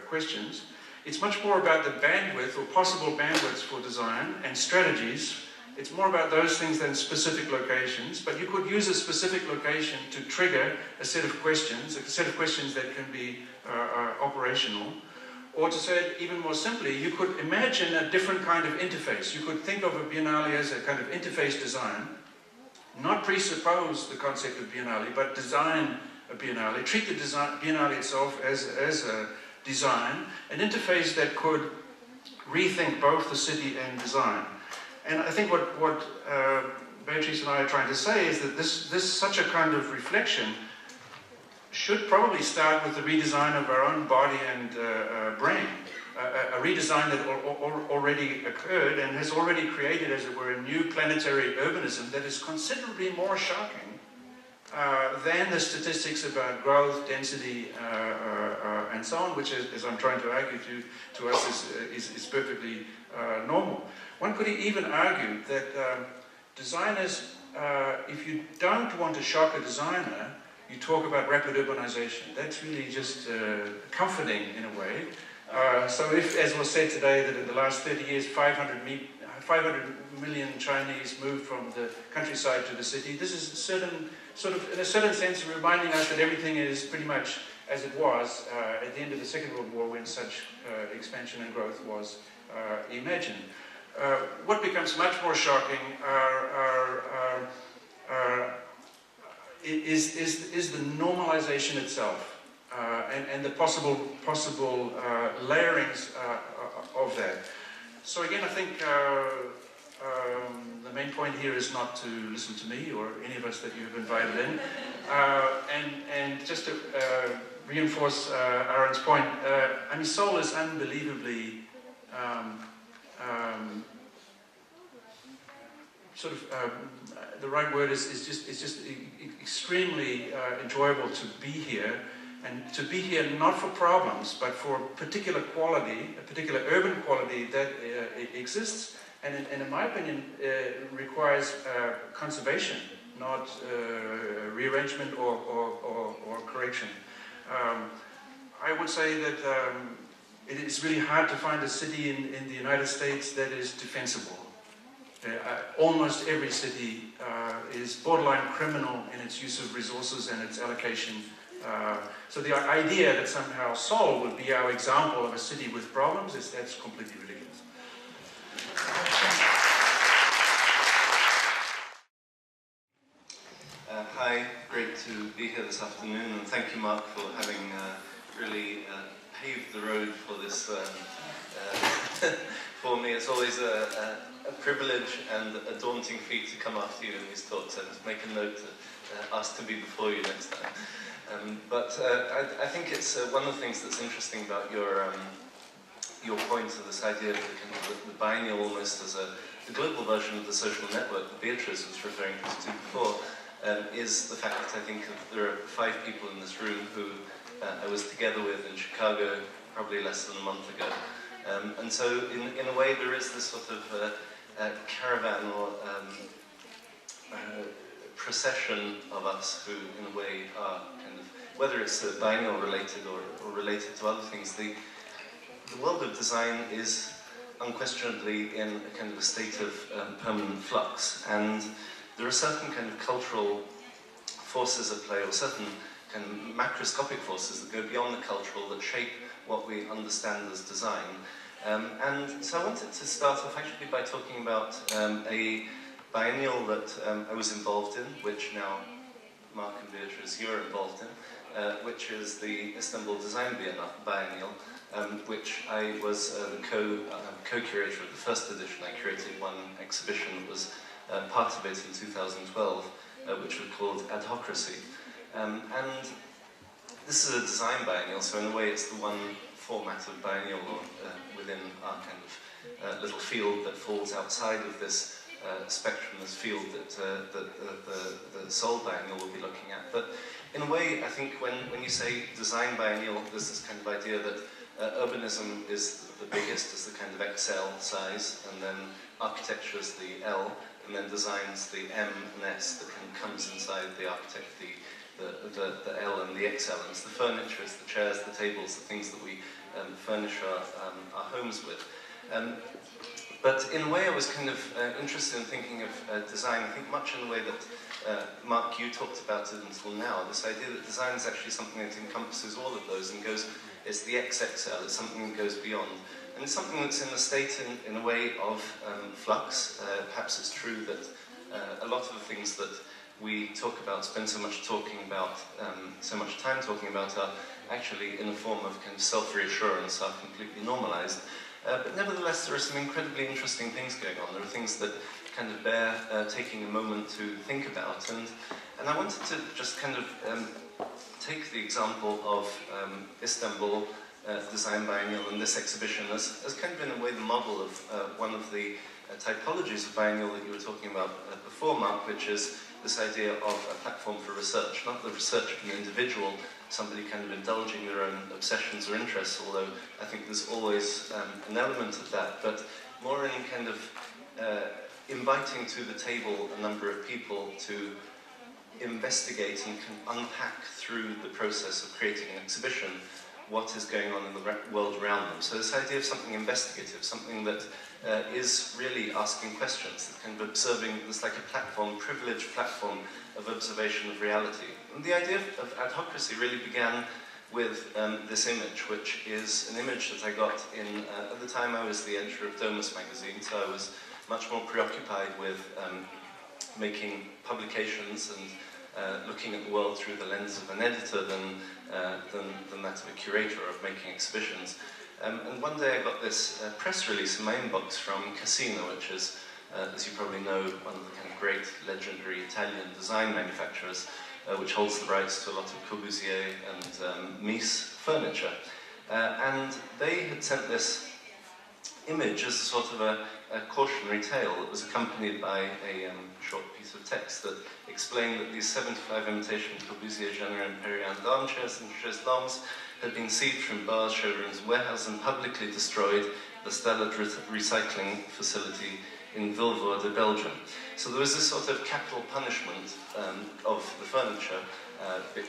Speaker 3: questions. It's much more about the bandwidth or possible bandwidths for design and strategies. It's more about those things than specific locations, but you could use a specific location to trigger a set of questions that can be operational. Or to say it even more simply, you could imagine a different kind of interface. You could think of a biennale as a kind of interface design, not presuppose the concept of biennale, but design a biennale, treat the biennale itself as a design, an interface that could rethink both the city and design. And I think what Beatriz and I are trying to say is that such a kind of reflection should probably start with the redesign of our own body and brain. A redesign that already occurred and has already created, as it were, a new planetary urbanism that is considerably more shocking than the statistics about growth, density, and so on, which, as I'm trying to argue to us, is perfectly normal. One could even argue that designers, if you don't want to shock a designer, you talk about rapid urbanization. That's really just comforting in a way. So if, as was said today, that in the last 30 years, 500 million Chinese moved from the countryside to the city, this is in a certain sense reminding us that everything is pretty much as it was at the end of the Second World War, when such expansion and growth was imagined. What becomes much more shocking is the normalization itself and the possible layerings of that. So again, I think the main point here is not to listen to me or any of us that you've invited in, and just to reinforce Aaron's point. I mean, Seoul is unbelievably the right word is just extremely enjoyable to be here, and to be here not for problems, but for particular quality, a particular urban quality that exists, and in my opinion requires conservation not rearrangement or correction. I would say that it is really hard to find a city in the United States that is defensible. Almost every city is borderline criminal in its use of resources and its allocation. So the idea that somehow Seoul would be our example of a city with problems, that's completely ridiculous.
Speaker 4: Hi, great to be here this afternoon, and thank you, Mark, for having really paved the road for this for me. It's always a privilege and a daunting feat to come after you in these talks. I just make a note to ask to be before you next time. But I think it's one of the things that's interesting about your point of this idea of the biennial almost as the global version of the social network that Beatriz was referring to before, is the fact that I think there are 5 people in this room who I was together with in Chicago probably less than a month ago. And so in a way there is this sort of caravan or procession of us who in a way are kind of, whether it's biennial related or related to other things, the world of design is unquestionably in a kind of a state of permanent flux, and there are certain kind of cultural forces at play, or certain kind of macroscopic forces that go beyond the cultural, that shape what we understand as design. And so I wanted to start off actually by talking about a biennial that I was involved in, which now Mark and Beatriz, you're involved in, which is the Istanbul Design Biennial, which I was the co-curator of the first edition. I curated one exhibition that was part of it in 2012, which was called Adhocracy. And this is a design biennial, so in a way it's the one format of biennial within our kind of little field that falls outside of this spectrum, this field that the Seoul Biennial will be looking at. But in a way, I think when you say design biennial, there's this kind of idea that urbanism is the biggest, is the kind of XL size, and then architecture is the L, and then design's the M and S that kind of comes inside the architect, the L and the XL. And it's the furniture, it's the chairs, the tables, the things that we furnish our homes with. But in a way I was kind of interested in thinking of design, I think much in the way that Mark, you talked about it until now, this idea that design is actually something that encompasses all of those and goes, it's the XXL, it's something that goes beyond. And it's something that's in a state, in a way, of flux. Perhaps it's true that a lot of the things that we talk about, spend so much time talking about, are actually in a form of kind of self-reassurance, are completely normalized. But nevertheless, there are some incredibly interesting things going on. There are things that kind of bear taking a moment to think about. And I wanted to just kind of take the example of Istanbul Design Biennial and this exhibition as kind of in a way the model of one of the typologies of biennial that you were talking about before, Mark, which is this idea of a platform for research, not the research of an individual, somebody kind of indulging their own obsessions or interests, although I think there's always an element of that, but more in kind of inviting to the table a number of people to investigate and unpack through the process of creating an exhibition what is going on in the world around them. So this idea of something investigative, something that is really asking questions, kind of observing, this like a platform, privileged platform of observation of reality. And the idea of adhocracy really began with this image, which is an image that I got in, at the time I was the editor of Domus magazine, so I was much more preoccupied with making publications and looking at the world through the lens of an editor than that of a curator, of making exhibitions. And one day I got this press release in my inbox from Casino, which is, as you probably know, one of the kind of great legendary Italian design manufacturers, which holds the rights to a lot of Corbusier and Mies furniture. And they had sent this image as sort of a cautionary tale that was accompanied by a short piece of text that explained that these 75 imitation Corbusier, Jenner and Perriand armchairs and chaises longues had been seized from bars, showrooms, warehouses and publicly destroyed at the Stella recycling facility in Vilvoorde, Belgium. So there was this sort of capital punishment of the furniture,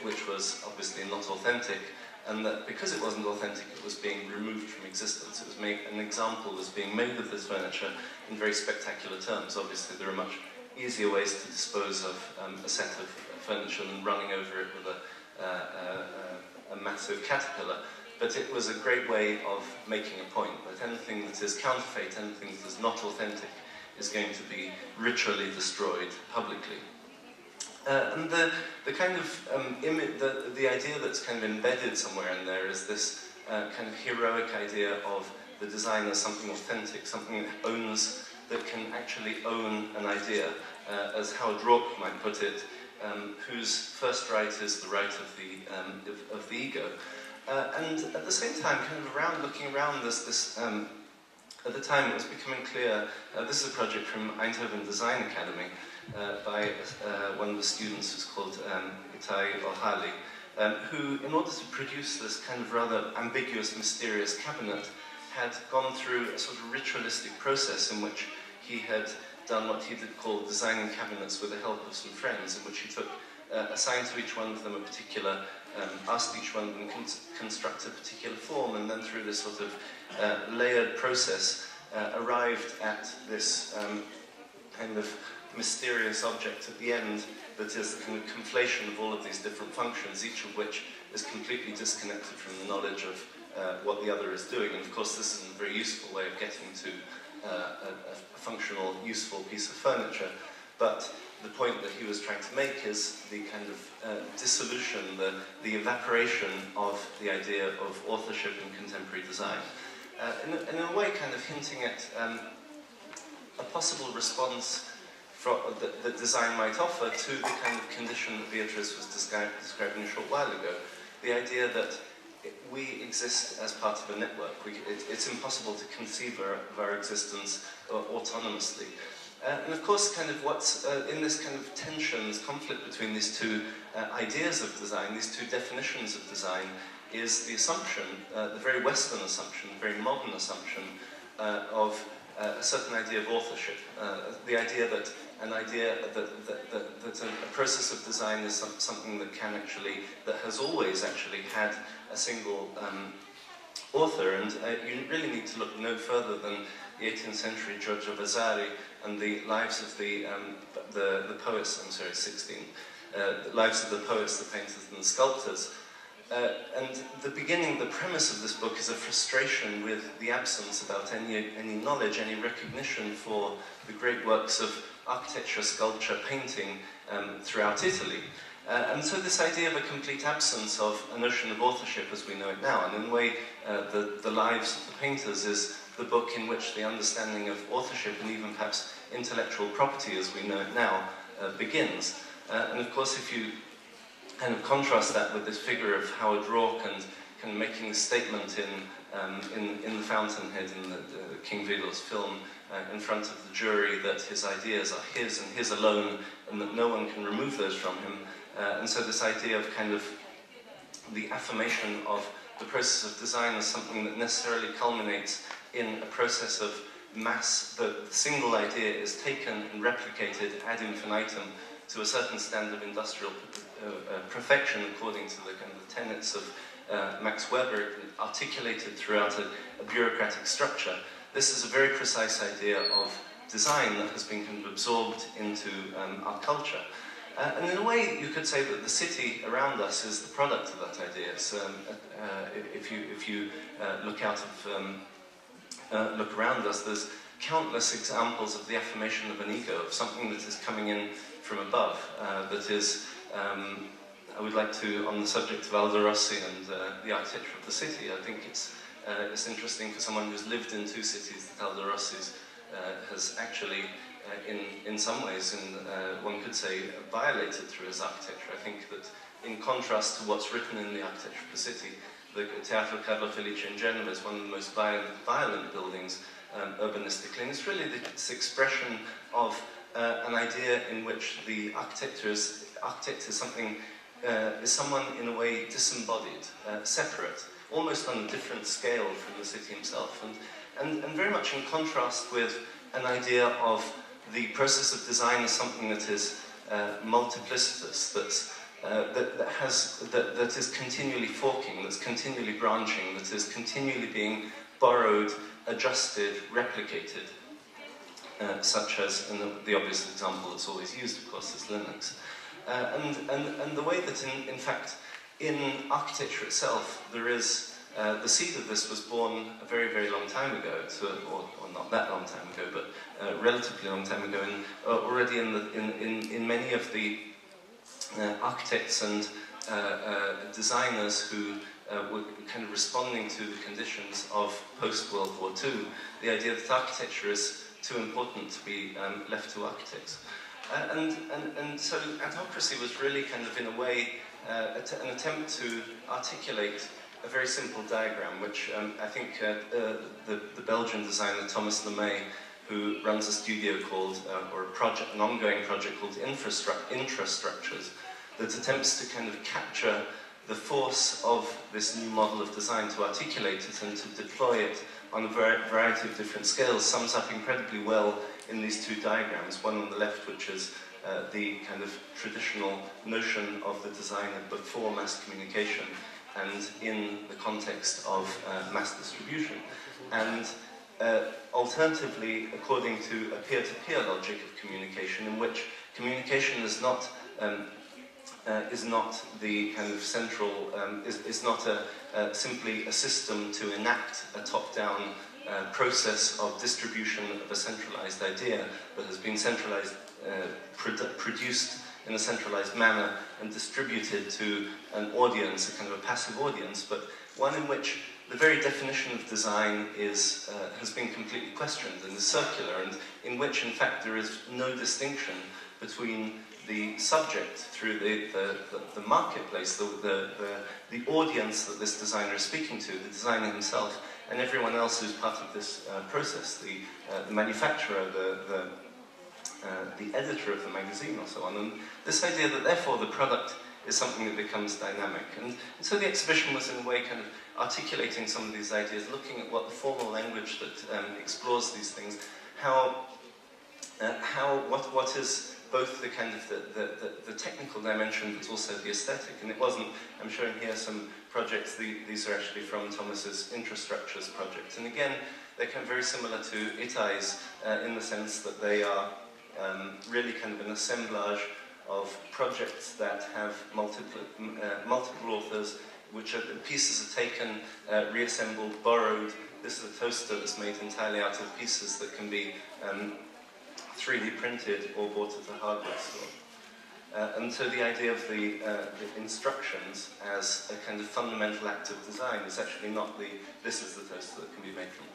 Speaker 4: which was obviously not authentic, and that because it wasn't authentic, it was being removed from existence. It was an example was being made of this furniture in very spectacular terms. Obviously, there are much easier ways to dispose of a set of furniture than running over it with a massive caterpillar. But it was a great way of making a point that anything that is counterfeit, anything that is not authentic, is going to be ritually destroyed publicly. And the kind of the idea that's kind of embedded somewhere in there is this kind of heroic idea of the design as something authentic, something that can actually own an idea, as Howard Rourke might put it, whose first right is the right of the ego. And at the same time, kind of looking around, there's this. At the time, it was becoming clear. This is a project from Eindhoven Design Academy by one of the students, who's called Itai Ohali, who, in order to produce this kind of rather ambiguous, mysterious cabinet, had gone through a sort of ritualistic process in which he had done what he did call designing cabinets with the help of some friends, in which he took assigned to each one of them a particular, asked each one of them to construct a particular form, and then through this sort of layered process arrived at this kind of mysterious object at the end that is the kind of conflation of all of these different functions, each of which is completely disconnected from the knowledge of what the other is doing. And of course this isn't a very useful way of getting to a functional, useful piece of furniture, but the point that he was trying to make is the kind of dissolution, the evaporation of the idea of authorship in contemporary design. In a way kind of hinting at a possible response that design might offer to the kind of condition that Beatriz was describing a short while ago. The idea that we exist as part of a network. It's impossible to conceive of our existence autonomously. And of course, kind of what's in this kind of tension, this conflict between these two ideas of design, these two definitions of design, is the assumption, the very Western assumption, the very modern assumption of a certain idea of authorship. The idea that that a process of design is something that that has always actually had a single author, and you really need to look no further than the 18th century Giorgio Vasari and the lives of the poets, I'm sorry, 16, the lives of the poets, the painters and the sculptors. And the premise of this book is a frustration with the absence about any knowledge, any recognition for the great works of architecture, sculpture, painting throughout Italy. And so this idea of a complete absence of a notion of authorship as we know it now, and in a way the lives of the painters is the book in which the understanding of authorship and even perhaps intellectual property as we know it now begins. And of course if you kind of contrast that with this figure of Howard Rourke and kind of making a statement in the Fountainhead in the King Vidal's film in front of the jury that his ideas are his and his alone and that no one can remove those from him. And so this idea of kind of the affirmation of the process of design as something that necessarily culminates in a process of mass, the single idea is taken and replicated ad infinitum to a certain standard of industrial perfection according to the kind of tenets of Max Weber, articulated throughout a bureaucratic structure. This is a very precise idea of design that has been kind of absorbed into our culture. And in a way, you could say that the city around us is the product of that idea. So, if you look out of look around us, there's countless examples of the affirmation of an ego, of something that is coming in from above. That is, I would like to, on the subject of Aldo Rossi and the architecture of the city, I think it's interesting for someone who's lived in two cities that Aldo Rossi's has actually, in some ways, one could say, violated through his architecture. I think that in contrast to what's written in the architecture of the city, the Teatro Carlo Felice in Genoa is one of the most violent buildings urbanistically, and it's really this expression of an idea in which the architect is something, is someone in a way disembodied, separate, almost on a different scale from the city himself, and very much in contrast with an idea of the process of design as something that is multiplicitous, that is continually forking, that's continually branching, that is continually being borrowed, adjusted, replicated, such as, and the obvious example that's always used, of course, is Linux. And the way that, in fact, in architecture itself, there is the seed of this was born a very, very long time ago, or not that long time ago, but a relatively long time ago, and already in many of the architects and designers who were kind of responding to the conditions of post-World War II, the idea that architecture is too important to be left to architects. And so Adhocracy was really kind of, in a way, an attempt to articulate a very simple diagram, which I think the Belgian designer Thomas Lemay, who runs a studio called, or a project, an ongoing project called Infrastructures, that attempts to kind of capture the force of this new model of design, to articulate it and to deploy it on a variety of different scales, sums up incredibly well in these two diagrams. One on the left, which is the kind of traditional notion of the designer before mass communication and in the context of mass distribution. And alternatively, according to a peer-to-peer logic of communication, in which communication is not the kind of central, is not simply a system to enact a top-down process of distribution of a centralized idea that has been centralized, produced in a centralized manner and distributed to an audience, a kind of a passive audience, but one in which the very definition of design is, has been completely questioned and is circular, and in which, in fact, there is no distinction between the subject through the marketplace, the audience that this designer is speaking to, the designer himself, and everyone else who's part of this process, the manufacturer, the editor of the magazine, or so on. And this idea that therefore the product is something that becomes dynamic. And so the exhibition was in a way kind of articulating some of these ideas, looking at what the formal language that explores these things, what is both the kind of the technical dimension, but also the aesthetic. And it wasn't, I'm showing here some projects, these are actually from Thomas's Infrastructures project. And again, they're kind of very similar to Itai's in the sense that they are really kind of an assemblage of projects that have multiple authors, which are pieces are taken, reassembled, borrowed. This is a toaster that's made entirely out of pieces that can be 3D printed or bought at a hardware store. And so the idea of the instructions as a kind of fundamental act of design is actually not this is the toaster that can be made from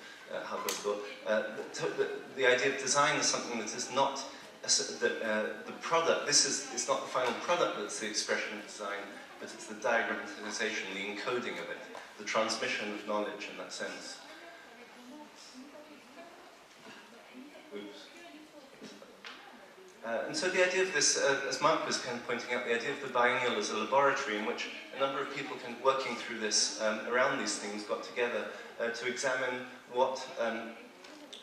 Speaker 4: hardware store. The idea of design is something that is not the product. It's not the final product that's the expression of design, but it's the diagrammatization, the encoding of it, the transmission of knowledge in that sense. Oops. And so the idea of this, as Mark was kind of pointing out, the idea of the biennial as a laboratory in which a number of people kind of working through this, around these things, got together to examine what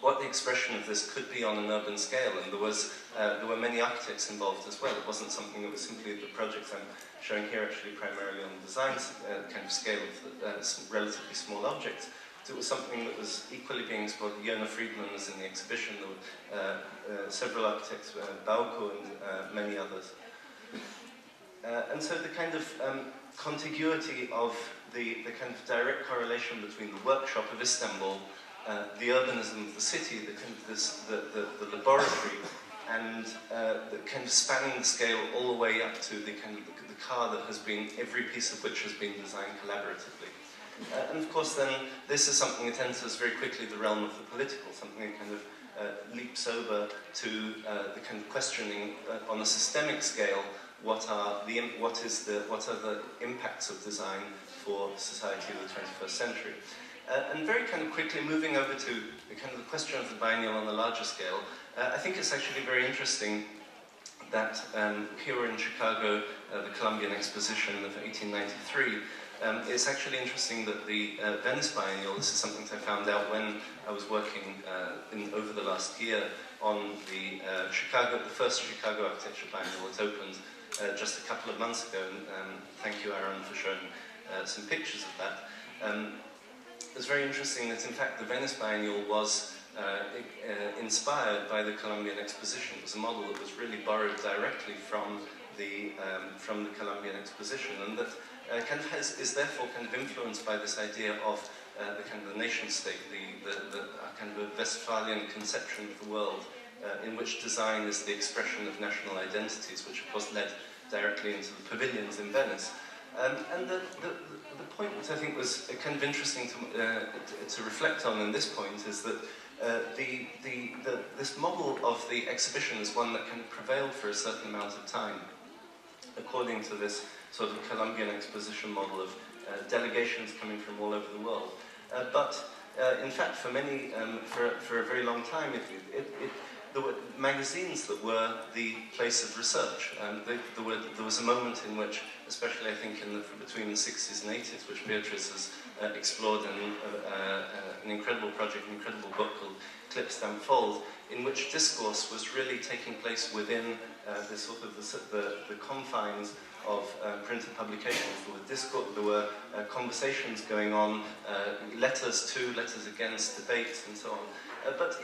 Speaker 4: the expression of this could be on an urban scale. And there were many architects involved as well. It wasn't something that was simply the project I'm showing here, actually primarily on the design kind of scale of some relatively small objects. It was something that was equally being explored. Jona Friedman was in the exhibition. There were several architects, Bauko and many others. And so the kind of contiguity of the kind of direct correlation between the workshop of Istanbul, the urbanism of the city, the kind of the laboratory, and the kind of spanning the scale all the way up to the kind of the car that has been, every piece of which has been designed collaboratively. And of course then, this is something that enters very quickly the realm of the political, something that kind of leaps over to the kind of questioning on a systemic scale, what are the impacts of design for society of the 21st century. And very kind of quickly moving over to the kind of the question of the biennial on a larger scale, I think it's actually very interesting that here in Chicago, the Columbian Exposition of 1893, It's actually interesting that the Venice Biennial, this is something I found out when I was working over the last year on the first Chicago Architecture Biennial. It opened just a couple of months ago, and thank you, Aaron, for showing some pictures of that. It's very interesting that, in fact, the Venice Biennial was inspired by the Colombian Exposition. It was a model that was really borrowed directly from the Colombian Exposition, and that is therefore kind of influenced by this idea of the kind of the nation state, the kind of a Westphalian conception of the world, in which design is the expression of national identities, which of course led directly into the pavilions in Venice. And the point that I think was kind of interesting to reflect on in this point is that this model of the exhibition is one that kind of prevailed for a certain amount of time, according to this sort of Colombian exposition model of delegations coming from all over the world. But in fact, for a very long time, there were magazines that were the place of research. There was a moment in which, especially I think between the 60s and 80s, which Beatriz has explored in an incredible project, an incredible book called Clips That Unfold, in which discourse was really taking place within the confines of printed publications. There were conversations going on, letters to, letters against, debates, and so on. But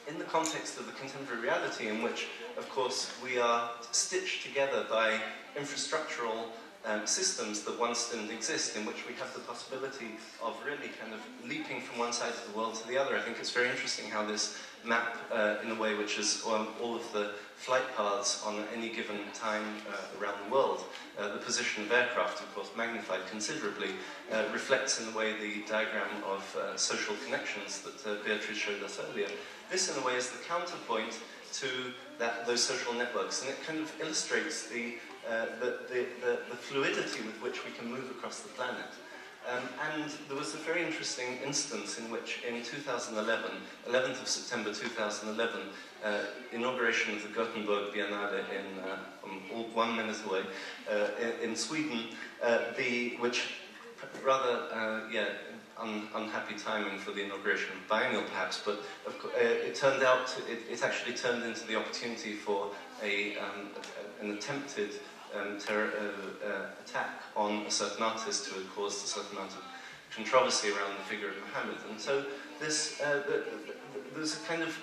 Speaker 4: in the context of the contemporary reality, in which, of course, we are stitched together by infrastructural systems that once didn't exist, in which we have the possibility of really kind of leaping from one side of the world to the other. I think it's very interesting how this map, in a way which is all of the flight paths on any given time around the world, the position of aircraft, of course, magnified considerably, reflects in a way the diagram of social connections that Beatriz showed us earlier. This, in a way, is the counterpoint to those social networks, and it kind of illustrates the fluidity with which we can move across the planet. And there was a very interesting instance in which, in 2011, 11th of September 2011, inauguration of the Gothenburg Biennale in 1 minute away, in Sweden, which rather, unhappy timing for the inauguration of biennial, perhaps, but it turned out, it actually turned into the opportunity for an attempted attack on a certain artist who had caused a certain amount of controversy around the figure of Muhammad. And so there's a kind of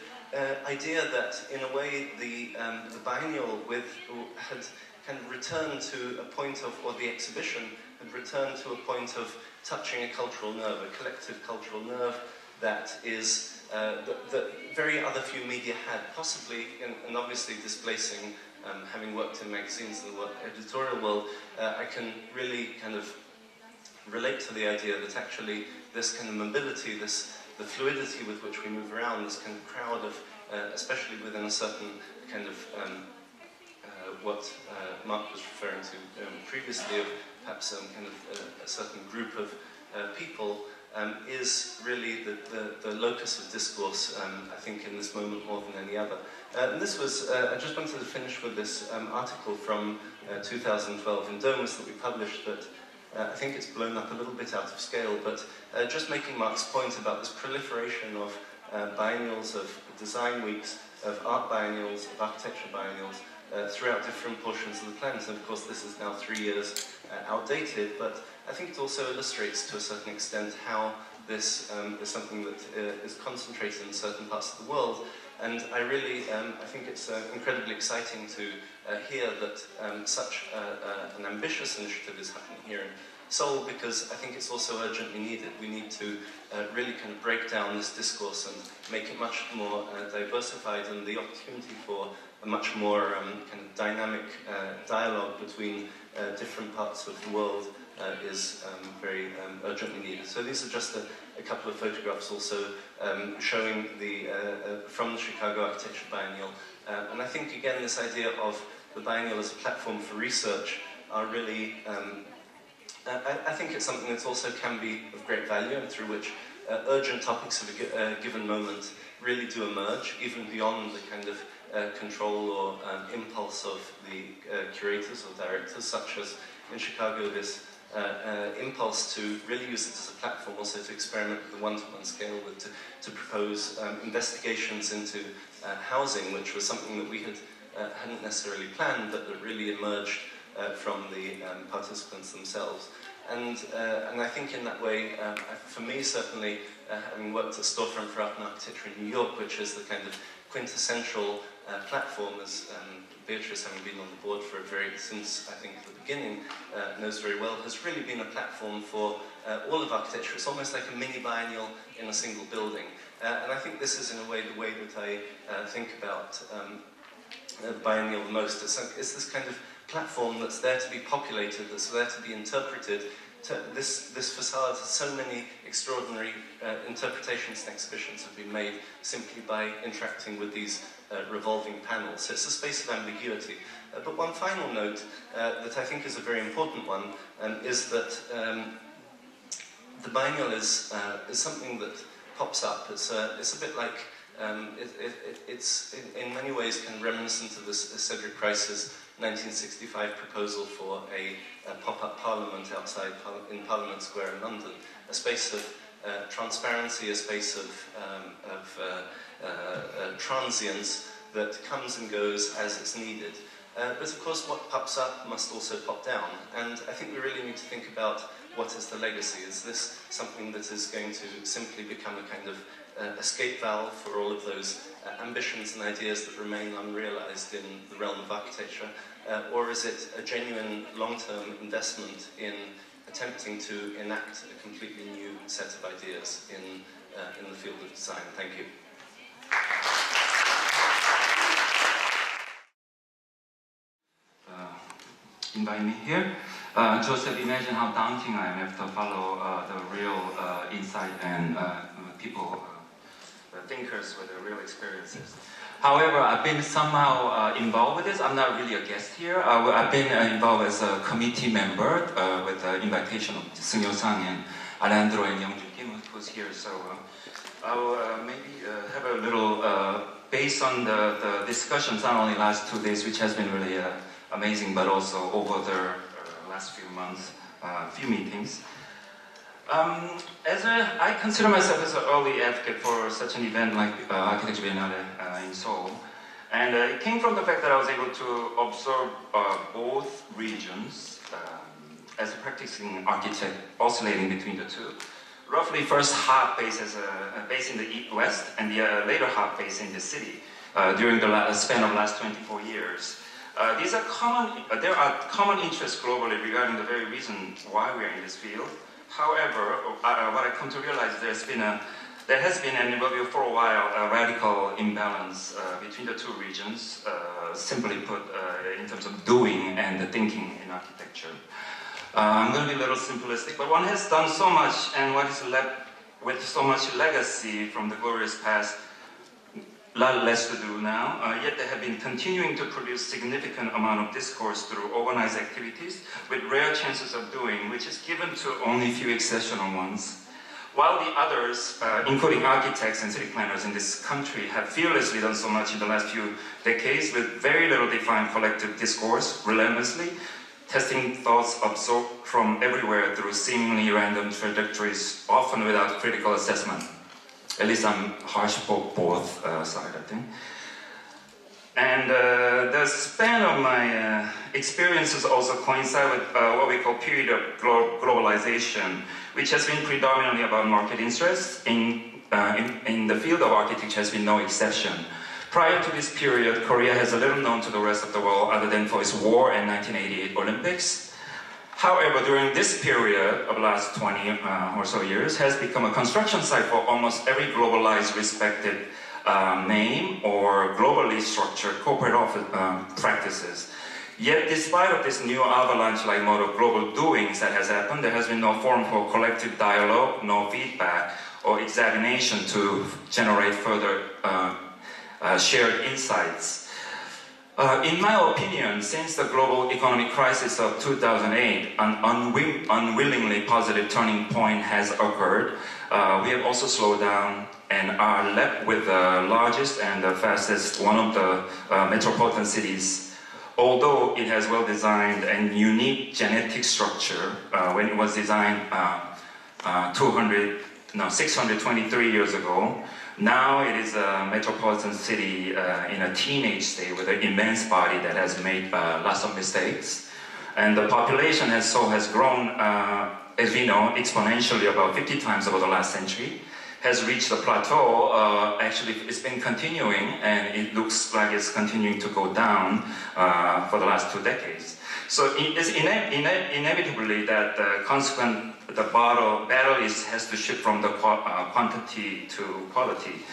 Speaker 4: idea that, in a way, the biennial had kind of returned to a point of, or the exhibition had returned to a point of touching a cultural nerve, a collective cultural nerve that is that very other few media had, possibly, and obviously displacing, having worked in magazines in the editorial world, I can really kind of relate to the idea that actually this kind of mobility, the fluidity with which we move around, this kind of crowd of, especially within a certain kind of what Mark was referring to previously, of perhaps kind of a certain group of people, is really the locus of discourse, I think, in this moment more than any other. And this was, I just wanted to finish with this article from 2012 in Domus that we published that I think it's blown up a little bit out of scale, but just making Mark's point about this proliferation of biennials, of design weeks, of art biennials, of architecture biennials, throughout different portions of the planet. And of course this is now 3 years outdated, but I think it also illustrates to a certain extent how this is something that is concentrated in certain parts of the world. And I really, I think it's incredibly exciting to hear that such an ambitious initiative is happening here in Seoul, because I think it's also urgently needed. We need to really kind of break down this discourse and make it much more diversified, and the opportunity for a much more kind of dynamic dialogue between different parts of the world is very urgently needed. So these are just a couple of photographs also showing from the Chicago Architecture Biennial. And I think, again, this idea of the biennial as a platform for research are really, I think it's something that also can be of great value, and through which urgent topics of a given moment really do emerge, even beyond the kind of control or impulse of the curators or directors, such as in Chicago this impulse to really use it as a platform also to experiment with the one-to-one scale, to propose investigations into housing, which was something that we hadn't necessarily planned, but that really emerged from the participants themselves. And I think in that way, for me certainly, having worked at Storefront for Art and Architecture in New York, which is the kind of quintessential platform, as Beatriz, having been on the board since I think the beginning, knows very well, has really been a platform for all of architecture. It's almost like a mini biennial in a single building. And I think this is in a way the way that I think about the biennial the most. It's this kind of platform that's there to be populated, that's there to be interpreted. This facade, so many extraordinary interpretations and exhibitions have been made simply by interacting with these revolving panels. So it's a space of ambiguity. But one final note that I think is a very important one is that the biennial is something that pops up. It's a bit like, it's in many ways kind of reminiscent of this Cedric Price's 1965 proposal for a pop-up parliament outside in Parliament Square in London, a space of transparency, a space of transience that comes and goes as it's needed. But of course what pops up must also pop down, and I think we really need to think about what is the legacy. Is this something that is going to simply become a kind of escape valve for all of those ambitions and ideas that remain unrealized in the realm of architecture, or is it a genuine long-term investment in attempting to enact a completely new set of ideas in the field of design? Thank you.
Speaker 5: Invite me here. Joseph, imagine how daunting I am after follow the real insight and people, thinkers with the real experiences. However, I've been somehow involved with this. I'm not really a guest here. I've been involved as a committee member with the invitation of Seung Yo-sang and Alejandro and Young-Jun Kim, who's here. So I'll maybe have a little, based on the discussions, not only last 2 days, which has been really amazing, but also over the last few months, few meetings. I consider myself as an early advocate for such an event like Architecture Biennale in Seoul. And it came from the fact that I was able to observe both regions as a practicing architect, oscillating between the two. Roughly first half base as a base in the west, and the later half base in the city during the span of last 24 years. These are there are common interests globally regarding the very reason why we're in this field. However, what I come to realize there has been, and will be for a while, a radical imbalance between the two regions, simply put, in terms of doing and the thinking in architecture. I'm going to be a little simplistic, but one has done so much, and what is left with so much legacy from the glorious past, a lot less to do now, yet they have been continuing to produce significant amount of discourse through organized activities with rare chances of doing, which is given to only few exceptional ones. While the others, including architects and city planners in this country, have fearlessly done so much in the last few decades with very little defined collective discourse, relentlessly, testing thoughts absorbed from everywhere through seemingly random trajectories, often without critical assessment. At least I'm harsh for both sides, I think. And the span of my experiences also coincide with what we call period of globalization, which has been predominantly about market interests. In the field of architecture has been no exception. Prior to this period, Korea has a little known to the rest of the world other than for its war and 1988 Olympics. However, during this period of the last 20 or so years has become a construction site for almost every globalized respected name or globally structured corporate office practices. Yet despite of this new avalanche-like mode of global doings that has happened, there has been no forum for collective dialogue, no feedback or examination to generate further shared insights. In my opinion, since the global economic crisis of 2008, an unwillingly positive turning point has occurred. We have also slowed down and are left with the largest and the fastest, one of the metropolitan cities although it has well-designed and unique genetic structure, when it was designed 623 years ago, now it is a metropolitan city in a teenage state with an immense body that has made lots of mistakes. And the population has grown, as we know, exponentially about 50 times over the last century, has reached a plateau. Actually, it's been continuing, and it looks like it's continuing to go down for the last 2 decades. So it's inevitably that the battle has to shift from the quantity to quality.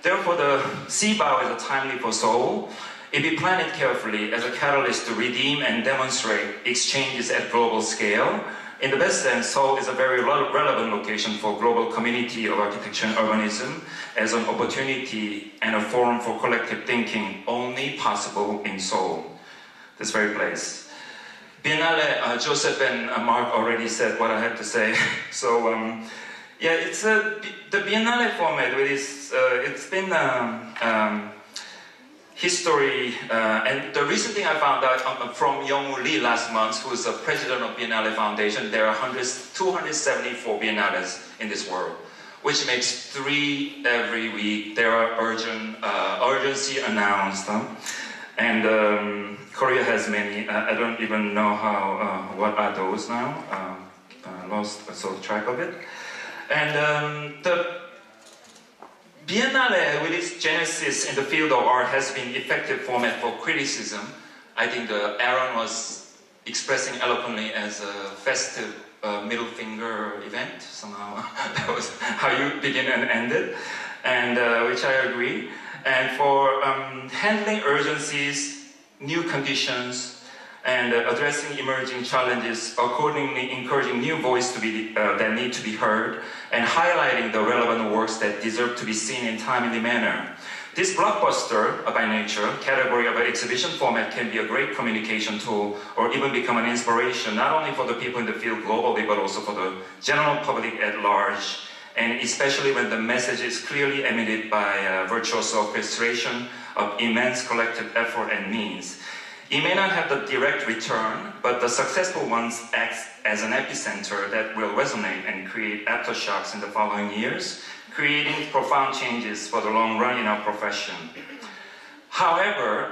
Speaker 5: Therefore, the sibau is a timely for Seoul. It be planned carefully as a catalyst to redeem and demonstrate exchanges at global scale. In the best sense, Seoul is a very relevant location for global community of architecture and urbanism as an opportunity and a forum for collective thinking only possible in Seoul, this very place. Biennale, Joseph and Mark already said what I had to say. So, yeah, it's the Biennale format. It's been history, and the recent thing I found out from Young-woo Lee last month, who is the president of Biennale Foundation, there are 274 Biennales in this world, which makes 3 every week. There are urgency announced, and Korea has many. I don't even know what are those now. Lost track of it. And the Biennale, with its genesis in the field of art, has been effective format for criticism. I think Aaron was expressing eloquently as a festive middle finger event. Somehow that was how you begin and ended, and which I agree. And for handling urgencies, new conditions, and addressing emerging challenges, accordingly encouraging new voices that need to be heard, and highlighting the relevant works that deserve to be seen in timely manner. This blockbuster, by nature, category of an exhibition format can be a great communication tool, or even become an inspiration, not only for the people in the field globally, but also for the general public at large, and especially when the message is clearly emitted by virtuoso orchestration of immense collective effort and means. It may not have the direct return, but the successful ones act as an epicenter that will resonate and create aftershocks in the following years, creating profound changes for the long run in our profession. However,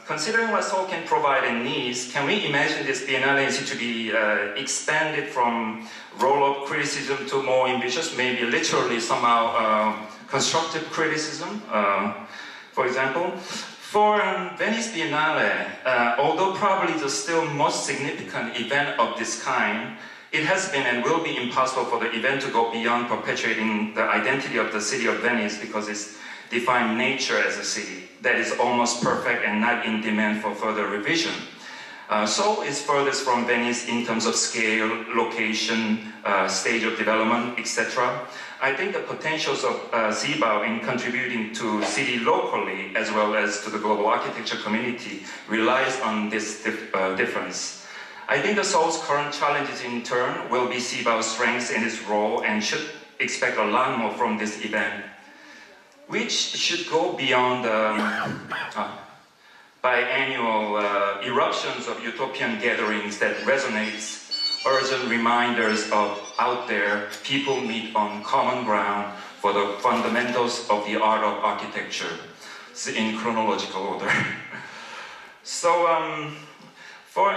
Speaker 5: considering what Seoul can provide and needs, can we imagine this Biennale to be expanded from roll-up criticism to more ambitious, maybe literally somehow constructive criticism, for example? For Venice Biennale, although probably the still most significant event of this kind, it has been and will be impossible for the event to go beyond perpetuating the identity of the city of Venice, because it's defined nature as a city that is almost perfect and not in demand for further revision. Seoul is furthest from Venice in terms of scale, location, stage of development, etc. I think the potentials of sibau in contributing to city locally as well as to the global architecture community relies on this difference. I think the Seoul's current challenges in turn will be sibau's strengths in its role, and should expect a lot more from this event, which should go beyond biannual eruptions of utopian gatherings that resonates urgent reminders of out there people meet on common ground for the fundamentals of the art of architecture. It's in chronological order. So for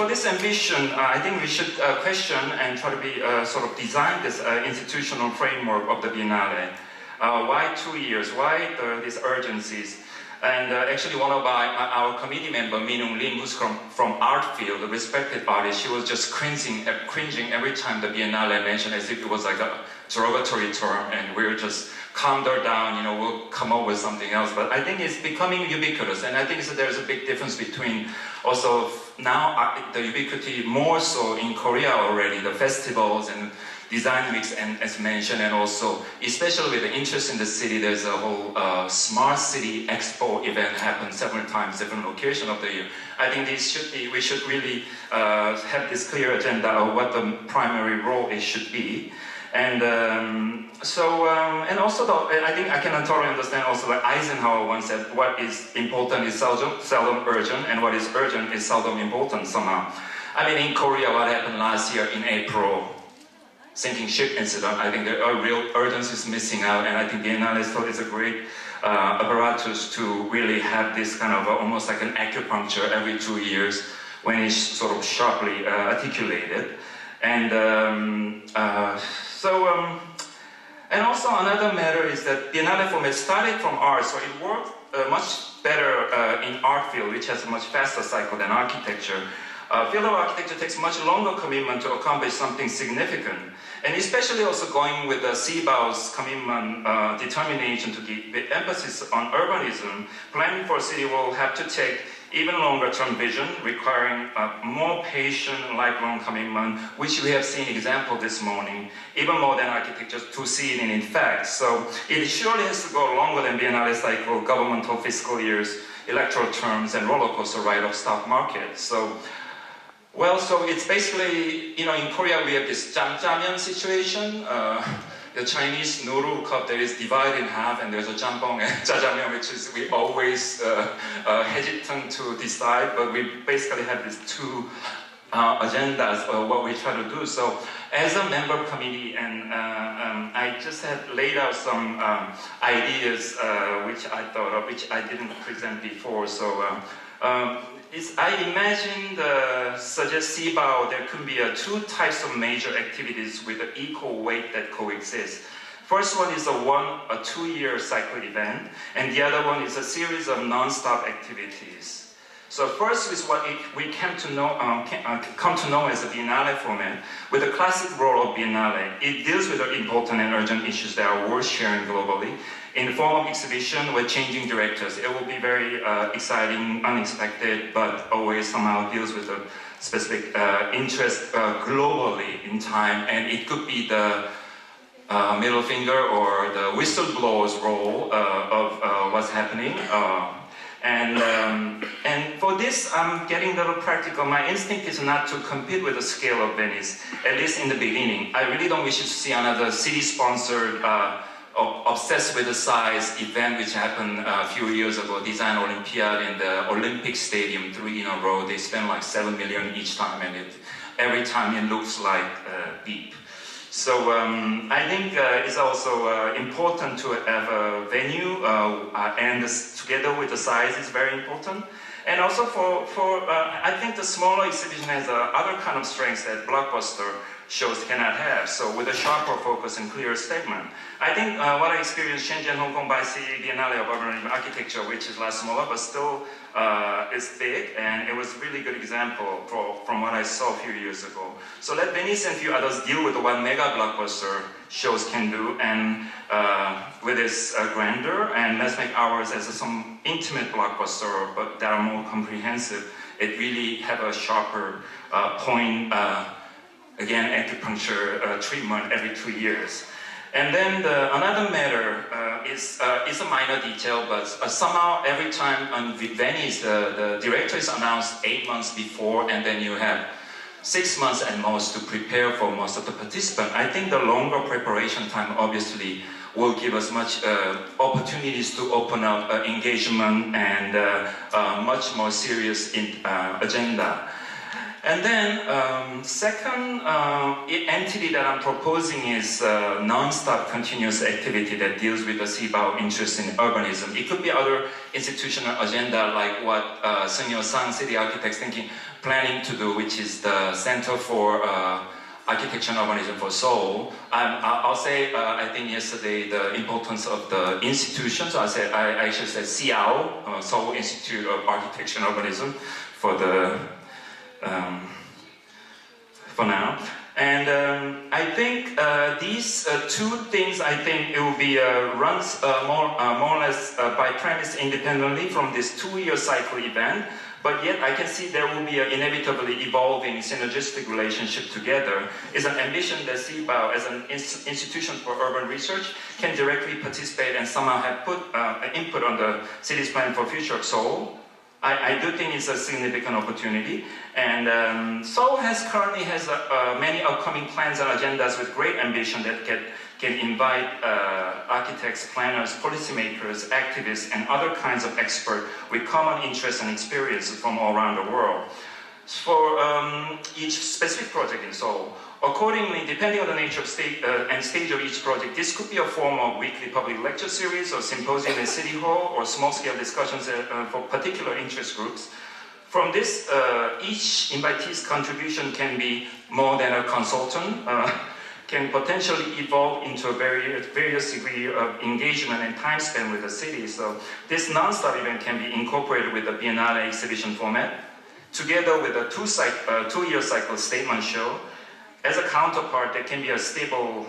Speaker 5: this ambition, I think we should question and try to be sort of design this institutional framework of the Biennale. Why 2 years? Why these urgencies? And actually one of our committee member, Min-Ung Lim, who's from art field, a respected artist, she was just cringing every time the Biennale mentioned, as if it was like a derogatory term, and we were just calmed her down, we'll come up with something else. But I think it's becoming ubiquitous, and I think there's a big difference between also now the ubiquity more so in Korea already, the festivals and design weeks, and as mentioned, and also, especially with the interest in the city, there's a whole smart city expo event happen several times, different locations of the year. I think we should really have this clear agenda of what the primary role should be. And and also, I think I can totally understand also that Eisenhower once said, what is important is seldom urgent, and what is urgent is seldom important somehow. I mean, in Korea, what happened last year in April, sinking ship incident, I think the real urgency is missing out, and I think Biennale is a great apparatus to really have this kind of almost like an acupuncture every 2 years when it's sort of sharply articulated. And and also another matter is that Biennale format started from art, so it worked much better in art field, which has a much faster cycle than architecture. Field of architecture takes much longer commitment to accomplish something significant, and especially also going with the Sibau's commitment, determination to give the emphasis on urbanism. Planning for a city will have to take even longer term vision, requiring more patient, lifelong commitment, which we have seen example this morning, even more than architecture to see it in effect. So it surely has to go longer than Biennale cycle, governmental fiscal years, electoral terms, and roller coaster ride of stock market. So it's basically, in Korea we have this jamjamyeon situation. The Chinese noodle cup that is divided in half, and there's a jjampong and jjajangmyeon, which is we always hesitant to decide, but we basically have these two agendas of what we try to do. So as a member committee, and I just have laid out some ideas which I thought of, which I didn't present before. So I imagine suggest Sibau, there could be two types of major activities with an equal weight that coexist. First one is a 2-year cycle event, and the other one is a series of non-stop activities. So first is what we come to know as a Biennale format, with the classic role of Biennale. It deals with the important and urgent issues that are worth sharing globally. In the form of exhibition with changing directors, it will be very exciting, unexpected, but always somehow deals with a specific interest globally in time, and it could be the middle finger or the whistleblower's role of what's happening. And for this, I'm getting a little practical. My instinct is not to compete with the scale of Venice, at least in the beginning. I really don't wish to see another city-sponsored obsessed with the size event which happened a few years ago, Design Olympiad in the Olympic Stadium, 3 in a row. They spend like 7 million each time, and every time it looks like beep. So I think it's also important to have a venue, and together with the size is very important. And also I think the smaller exhibition has other kind of strengths that blockbuster shows cannot have. So with a sharper focus and clearer statement. I think what I experienced Shenzhen, Hong Kong by Sea Biennale of Urban Architecture, which is a lot smaller, but still is big, and it was a really good example from what I saw a few years ago. So let Venice and a few others deal with what mega blockbuster shows can do, and with its grandeur, and let's make ours as some intimate blockbuster, but that are more comprehensive. It really have a sharper point, again, acupuncture treatment every 2 years. And then another matter is a minor detail, but somehow every time on Venice, the director is announced 8 months before, and then you have 6 months at most to prepare for most of the participants. I think the longer preparation time obviously will give us much opportunities to open up engagement and much more serious agenda. And then second entity that I'm proposing is non-stop continuous activity that deals with the Sibau interest in urbanism. It could be other institutional agenda like what Seung-Yo Sang, city architects, planning to do, which is the Center for Architecture and Urbanism for Seoul. I'll say, I think yesterday, the importance of the institutions. I actually said Seoul, Seoul Institute of Architecture and Urbanism for the for now. And I think these two things, I think it will be runs more or less by premise independently from this 2-year cycle event. But yet I can see there will be an inevitably evolving synergistic relationship together. It's an ambition that Sibau, as an institution for urban research, can directly participate and somehow have put input on the city's plan for future of Seoul, I do think it's a significant opportunity, and Seoul currently has many upcoming plans and agendas with great ambition that can invite architects, planners, policymakers, activists, and other kinds of experts with common interests and experiences from all around the world for each specific project in Seoul. Accordingly, depending on the nature of and stage of each project, this could be a form of weekly public lecture series or symposium in City Hall or small-scale discussions for particular interest groups. From this, each invitee's contribution can be more than a consultant, can potentially evolve into a various degree of engagement and time spent with the city. So this non-stop event can be incorporated with the Biennale exhibition format, together with a two-year cycle statement show. As a counterpart, there can be a stable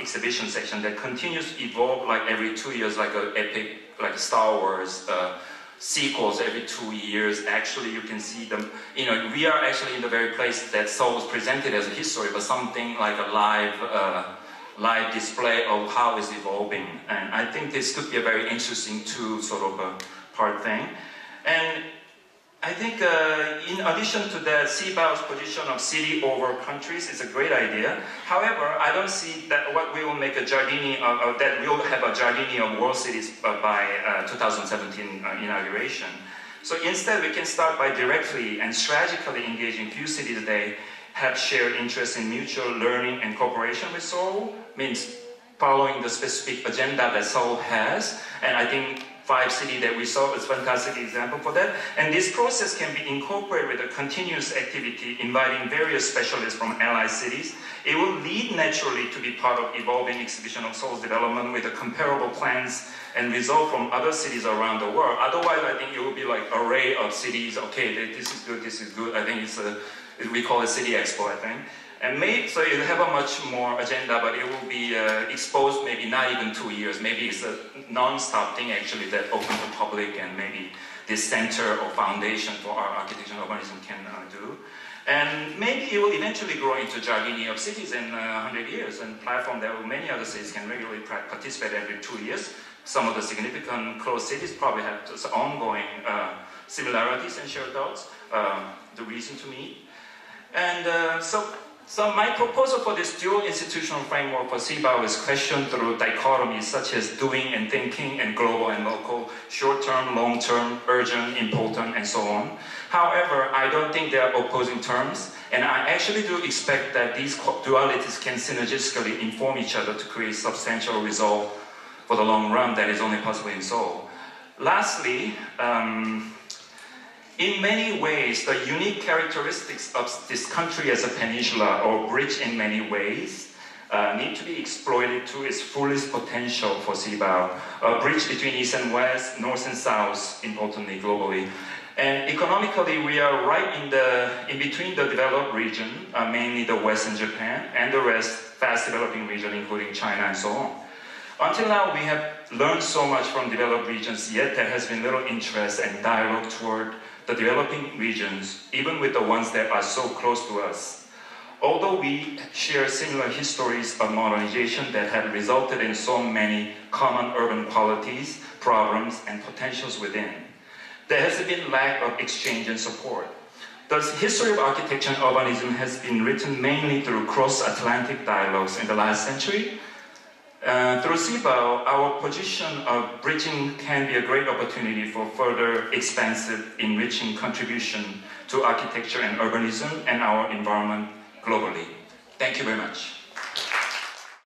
Speaker 5: exhibition section that continues to evolve like every 2 years, like an epic, like Star Wars sequels every 2 years. Actually, you can see them, we are actually in the very place that Seoul was presented as a history, but something like a live display of how it's evolving. And I think this could be a very interesting two-part thing. And I think in addition to that, Sibau's position of city over countries is a great idea. However, I don't see that what we will make a Giardini that we will have a Giardini of world cities by 2017 inauguration. So instead, we can start by directly and strategically engaging few cities that have shared interests in mutual learning and cooperation with Seoul, means following the specific agenda that Seoul has. And I think 5 cities that we saw is a fantastic example for that. And this process can be incorporated with a continuous activity inviting various specialists from allied cities. It will lead naturally to be part of evolving exhibition of Seoul's development with the comparable plans and result from other cities around the world. Otherwise, I think it will be like an array of cities. Okay, this is good, this is good. I think we call it City Expo, I think. And so it'll have a much more agenda, but it will be exposed maybe not even 2 years. Maybe it's a non-stop thing actually that open to public, and maybe this center or foundation for our architecture and urbanism can do. And maybe it will eventually grow into Giardini of cities in 100 years, and platform that many other cities can regularly participate every 2 years. Some of the significant closed cities probably have ongoing similarities and shared thoughts, the reason to meet. And so my proposal for this dual institutional framework for Sibau is questioned through dichotomies such as doing and thinking and global and local, short-term, long-term, urgent, important, and so on. However, I don't think they are opposing terms, and I actually do expect that these dualities can synergistically inform each other to create substantial result for the long run that is only possible in Seoul. Lastly, in many ways, the unique characteristics of this country as a peninsula, or bridge in many ways, need to be exploited to its fullest potential for Sibau. A bridge between East and West, North and South, importantly, globally. And economically, we are right in between the developed region, mainly the West and Japan, and the rest, fast developing region, including China and so on. Until now, we have learned so much from developed regions, yet there has been little interest and dialogue toward the developing regions, even with the ones that are so close to us. Although we share similar histories of modernization that have resulted in so many common urban qualities, problems, and potentials within, there has been lack of exchange and support. The history of architecture and urbanism has been written mainly through cross-Atlantic dialogues in the last century. Through Sibau, our position of bridging can be a great opportunity for further expansive, enriching contribution to architecture and urbanism and our environment globally. Thank you very much.